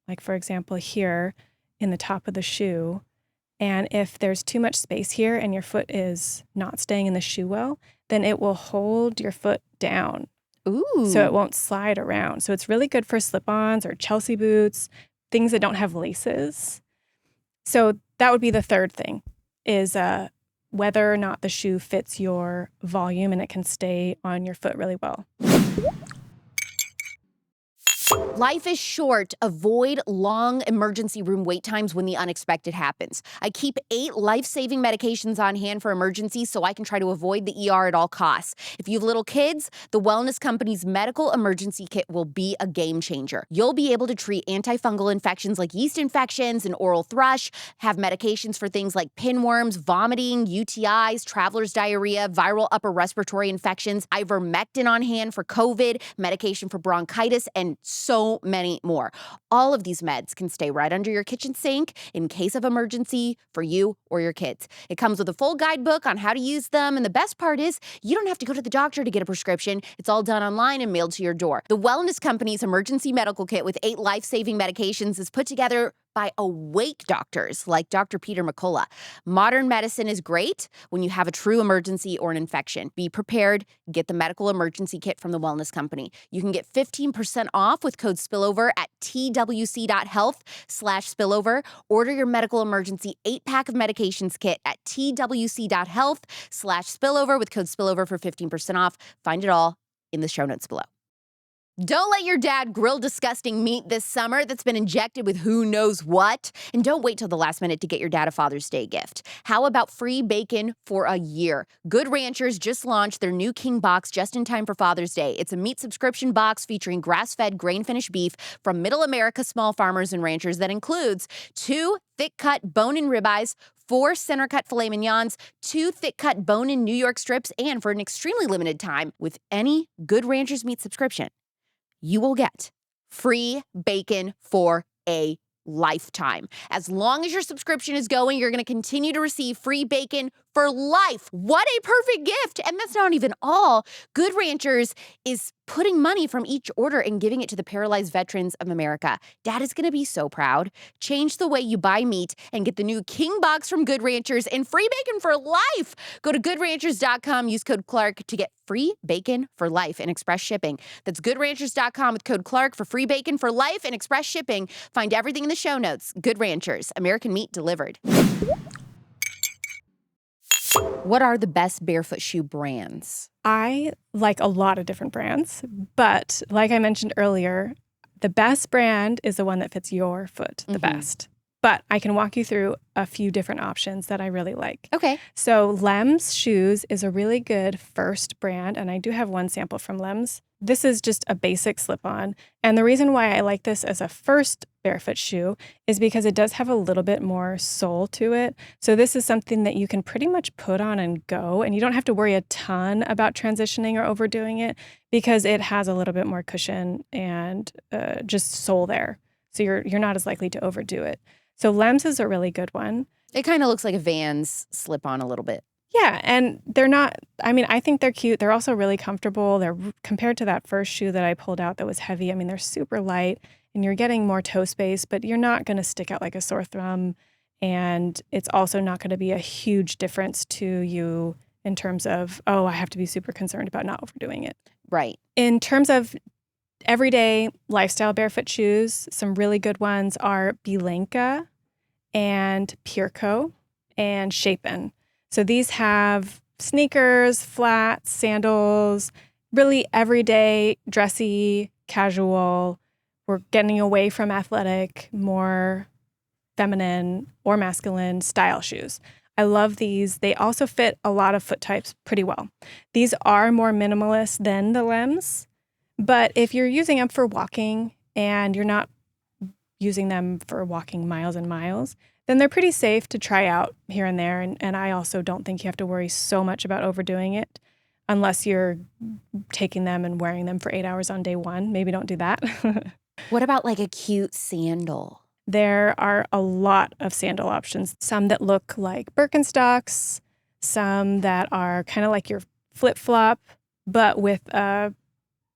like for example here, in the top of the shoe, And if there's too much space here and your foot is not staying in the shoe well, then it will hold your foot down. Ooh. So it won't slide around. So it's really good for slip-ons or Chelsea boots, things that don't have laces. So that would be the third thing, is whether or not the shoe fits your volume and it can stay on your foot really well. Life is short. Avoid long emergency room wait times when the unexpected happens. I keep 8 life-saving medications on hand for emergencies so I can try to avoid the ER at all costs. If you have little kids, the Wellness Company's medical emergency kit will be a game changer. You'll be able to treat antifungal infections like yeast infections and oral thrush, have medications for things like pinworms, vomiting, UTIs, traveler's diarrhea, viral upper respiratory infections, ivermectin on hand for COVID, medication for bronchitis, and so many more. All of these meds can stay right under your kitchen sink in case of emergency for you or your kids. It comes with a full guidebook on how to use them, and the best part is you don't have to go to the doctor to get a prescription. It's all done online and mailed to your door. The Wellness Company's emergency medical kit with 8 life-saving medications is put together by awake doctors like Dr. Peter McCullough. Modern medicine is great when you have a true emergency or an infection. Be prepared. Get the medical emergency kit from the Wellness Company. You can get 15% off with code SPILLOVER at twc.health/spillover. Order your medical emergency 8-pack of medications kit at twc.health/spillover with code SPILLOVER for 15% off. Find it all in the show notes below. Don't let your dad grill disgusting meat this summer that's been injected with who knows what. And don't wait till the last minute to get your dad a Father's Day gift. How about free bacon for a year? Good Ranchers just launched their new King Box just in time for Father's Day. It's a meat subscription box featuring grass-fed, grain-finished beef from Middle America small farmers and ranchers that includes 2 thick-cut bone-in ribeyes, 4 center-cut filet mignons, 2 thick-cut bone-in New York strips, and for an extremely limited time, with any Good Ranchers meat subscription, you will get free bacon for a lifetime. As long as your subscription is going, you're going to continue to receive free bacon for life. What a perfect gift. And that's not even all. Good Ranchers is putting money from each order and giving it to the paralyzed veterans of America. Dad is going to be so proud. Change the way you buy meat and get the new King Box from Good Ranchers and free bacon for life. Go to goodranchers.com, use code Clark to get free bacon for life and express shipping. That's goodranchers.com with code Clark for free bacon for life and express shipping. Find everything in the show notes. Good Ranchers, American meat delivered. What are the best barefoot shoe brands? I like a lot of different brands, but like I mentioned earlier, the best brand is the one that fits your foot the best. But I can walk you through a few different options that I really like. Okay. So Lem's Shoes is a really good first brand, and I do have one sample from Lem's. This is just a basic slip-on, and the reason why I like this as a first barefoot shoe is because it does have a little bit more sole to it. So this is something that you can pretty much put on and go, and you don't have to worry a ton about transitioning or overdoing it because it has a little bit more cushion and just sole there. So you're not as likely to overdo it. So Lem's is a really good one. It kind of looks like a Vans slip-on a little bit. Yeah, and they're not, I mean, I think they're cute. They're also really comfortable. They're compared to that first shoe that I pulled out that was heavy. I mean, they're super light and you're getting more toe space, but you're not going to stick out like a sore thumb. And it's also not going to be a huge difference to you in terms of, oh, I have to be super concerned about not overdoing it. Right. In terms of everyday lifestyle barefoot shoes, some really good ones are Bilenka and Pureco and Shapen. So these have sneakers, flats, sandals, really everyday, dressy, casual. We're getting away from athletic, more feminine or masculine style shoes. I love these. They also fit a lot of foot types pretty well. These are more minimalist than the Lem's, but if you're using them for walking and you're not using them for walking miles and miles, then they're pretty safe to try out here and there. And I also don't think you have to worry so much about overdoing it unless you're taking them and wearing them for 8 hours on day one. Maybe don't do that. What about like a cute sandal? There are a lot of sandal options, some that look like Birkenstocks, some that are kind of like your flip-flop, but with a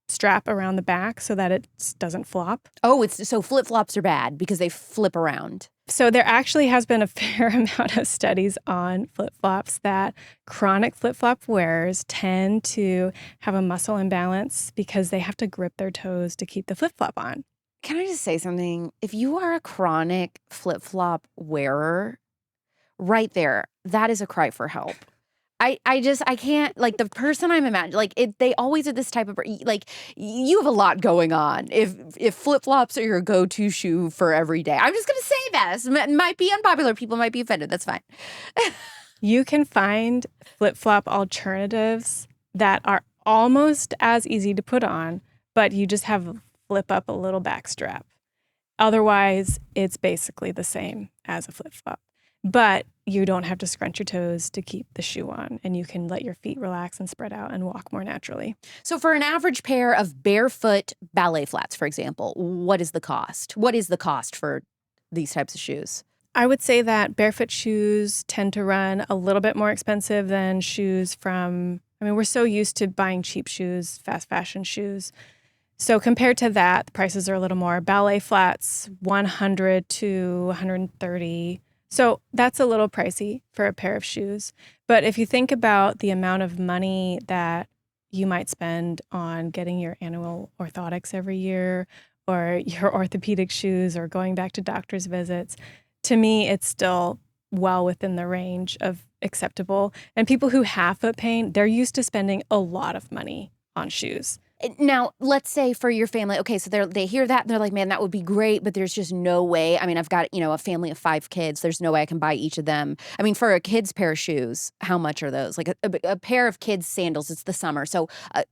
strap around the back so that it doesn't flop. Oh, so flip-flops are bad because they flip around. So there actually has been a fair amount of studies on flip-flops that chronic flip-flop wearers tend to have a muscle imbalance because they have to grip their toes to keep the flip-flop on. Can I just say something? If you are a chronic flip-flop wearer, right there, that is a cry for help. I can't, like, the person I'm imagining, like, they always are this type of, like, you have a lot going on if flip-flops are your go-to shoe for every day. I'm just gonna say this. Might be unpopular. People might be offended. That's fine. You can find flip-flop alternatives that are almost as easy to put on, but you just have flip up a little back strap. Otherwise, it's basically the same as a flip-flop. But you don't have to scrunch your toes to keep the shoe on, and you can let your feet relax and spread out and walk more naturally. So for an average pair of barefoot ballet flats, for example, what is the cost? What is the cost for these types of shoes? I would say that barefoot shoes tend to run a little bit more expensive than shoes from, we're so used to buying cheap shoes, fast fashion shoes. So compared to that, the prices are a little more. Ballet flats, $100 to $130. So that's a little pricey for a pair of shoes. But if you think about the amount of money that you might spend on getting your annual orthotics every year, or your orthopedic shoes, or going back to doctor's visits, to me, it's still well within the range of acceptable. And people who have foot pain, they're used to spending a lot of money on shoes. Now, let's say for your family, okay, so they hear that and they're like, man, that would be great, but there's just no way. I mean, I've got, a family of 5 kids. There's no way I can buy each of them. I mean, for a kid's pair of shoes, how much are those? Like a pair of kids' sandals, it's the summer. So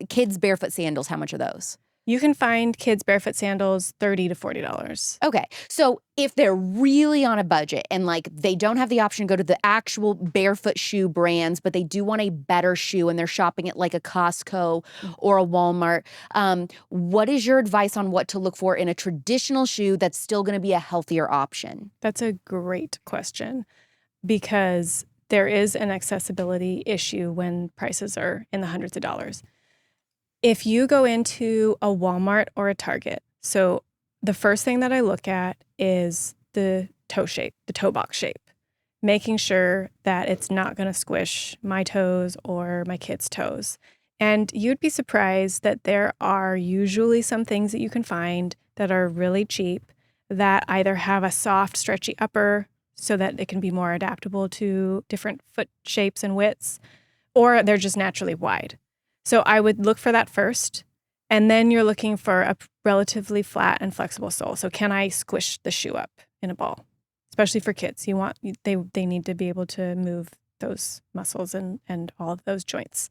kids' barefoot sandals, how much are those? You can find kids' barefoot sandals $30 to $40. Okay. So if they're really on a budget and like they don't have the option to go to the actual barefoot shoe brands, but they do want a better shoe and they're shopping at like a Costco or a Walmart, what is your advice on what to look for in a traditional shoe that's still going to be a healthier option? That's a great question because there is an accessibility issue when prices are in the hundreds of dollars. If you go into a Walmart or a Target, so the first thing that I look at is the toe shape, the toe box shape, making sure that it's not going to squish my toes or my kids' toes. And you'd be surprised that there are usually some things that you can find that are really cheap that either have a soft, stretchy upper so that it can be more adaptable to different foot shapes and widths, or they're just naturally wide. So I would look for that first, and then you're looking for a relatively flat and flexible sole. So can I squish the shoe up in a ball? Especially for kids, they need to be able to move those muscles and all of those joints.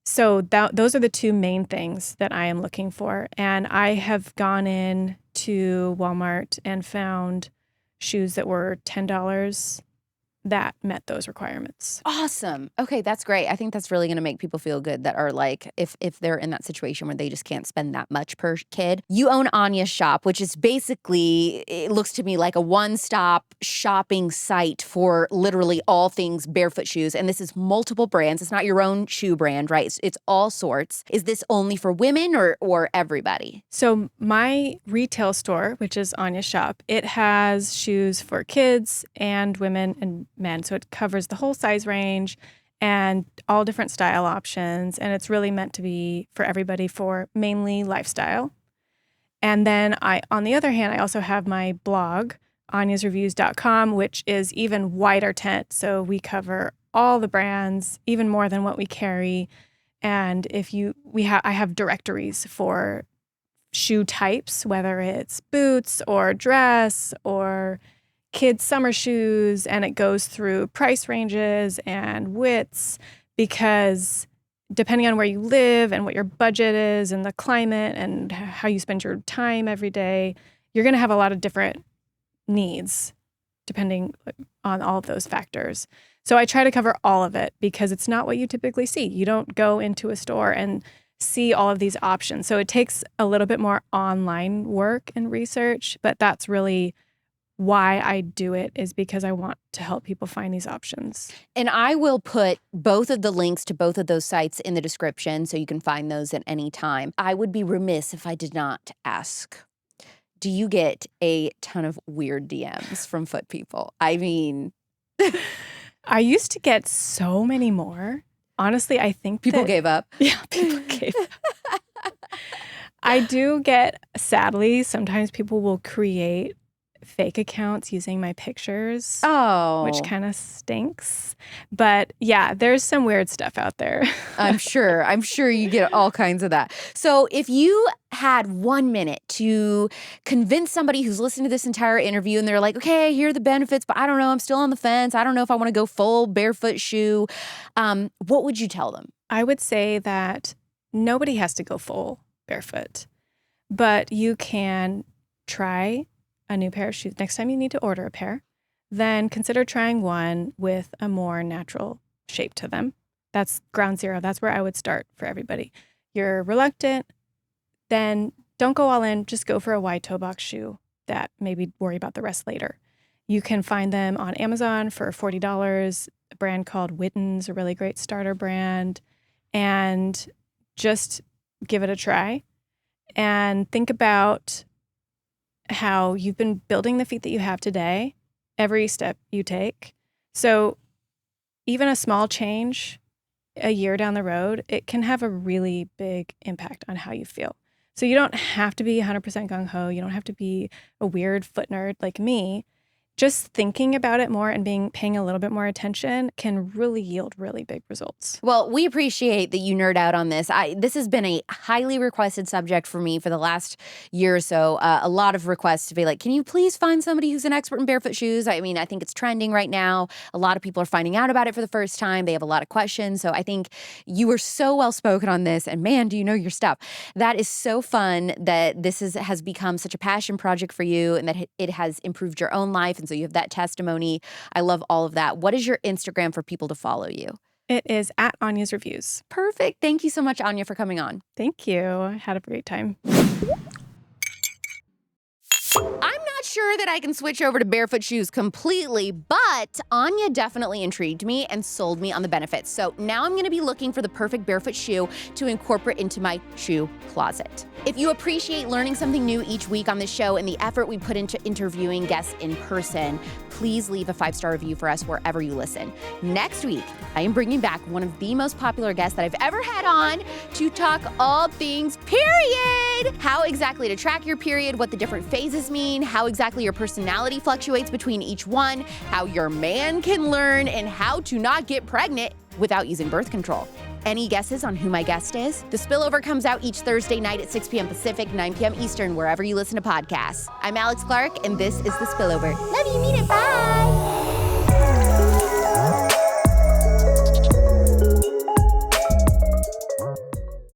So those are the two main things that I am looking for. And I have gone in to Walmart and found shoes that were $10 that met those requirements. Awesome. Okay, that's great. I think that's really going to make people feel good that are like, if they're in that situation where they just can't spend that much per kid. You own Anya's shop, which is basically, it looks to me like a one-stop shopping site for literally all things barefoot shoes. And this is multiple brands. It's not your own shoe brand, right? It's all sorts. Is this only for women or everybody? So my retail store, which is Anya's shop, it has shoes for kids and women and men. So it covers the whole size range and all different style options. And it's really meant to be for everybody, for mainly lifestyle. And then on the other hand, I also have my blog, anyasreviews.com, which is even wider tent. So we cover all the brands, even more than what we carry. And I have directories for shoe types, whether it's boots or dress or kids' summer shoes, and it goes through price ranges and widths, because depending on where you live and what your budget is and the climate and how you spend your time every day, you're going to have a lot of different needs depending on all of those factors. So I try to cover all of it because it's not what you typically see. You don't go into a store and see all of these options. So it takes a little bit more online work and research, but that's really why I do it, is because I want to help people find these options. And I will put both of the links to both of those sites in the description so you can find those at any time. I would be remiss if I did not ask, do you get a ton of weird DMs from foot people? I mean, I used to get so many more. Honestly, I think people gave up. Yeah, people gave up. I do get, sadly, sometimes people will create fake accounts using my pictures, which kind of stinks. But yeah, there's some weird stuff out there. I'm sure you get all kinds of that. So if you had 1 minute to convince somebody who's listened to this entire interview and they're like, okay, here are the benefits, but I don't know, I'm still on the fence. I don't know if I want to go full barefoot shoe. What would you tell them? I would say that nobody has to go full barefoot, but you can try a new pair of shoes. Next time you need to order a pair, then consider trying one with a more natural shape to them. That's ground zero. That's where I would start for everybody. You're reluctant, then don't go all in. Just go for a wide toe box shoe that maybe worry about the rest later. You can find them on Amazon for $40, a brand called Witten's, a really great starter brand, and just give it a try and think about how you've been building the feet that you have today, every step you take. So even a small change a year down the road, it can have a really big impact on how you feel. So you don't have to be 100% gung-ho. You don't have to be a weird foot nerd like me. Just thinking about it more and paying a little bit more attention can really yield really big results. Well, we appreciate that you nerd out on this. This has been a highly requested subject for me for the last year or so. A lot of requests to be like, can you please find somebody who's an expert in barefoot shoes? I mean, I think it's trending right now. A lot of people are finding out about it for the first time. They have a lot of questions. So I think you were so well spoken on this. And man, do you know your stuff. That is so fun that this has become such a passion project for you and that it has improved your own life. And so you have that testimony. I love all of that. What is your Instagram for people to follow you? It is at Anya's Reviews. Perfect. Thank you so much, Anya, for coming on. Thank you. I had a great time. I'm not sure that I can switch over to barefoot shoes completely, but Anya definitely intrigued me and sold me on the benefits. So now I'm going to be looking for the perfect barefoot shoe to incorporate into my shoe closet. If you appreciate learning something new each week on this show and the effort we put into interviewing guests in person, please leave a 5-star review for us wherever you listen. Next week, I am bringing back one of the most popular guests that I've ever had on to talk all things period. How exactly to track your period, what the different phases mean, how exactly your personality fluctuates between each one, how your man can learn, and how to not get pregnant without using birth control. Any guesses on who my guest is? The Spillover comes out each Thursday night at 6 p.m. Pacific, 9 p.m. Eastern, wherever you listen to podcasts. I'm Alex Clark, and this is The Spillover. Love you, mean it, bye!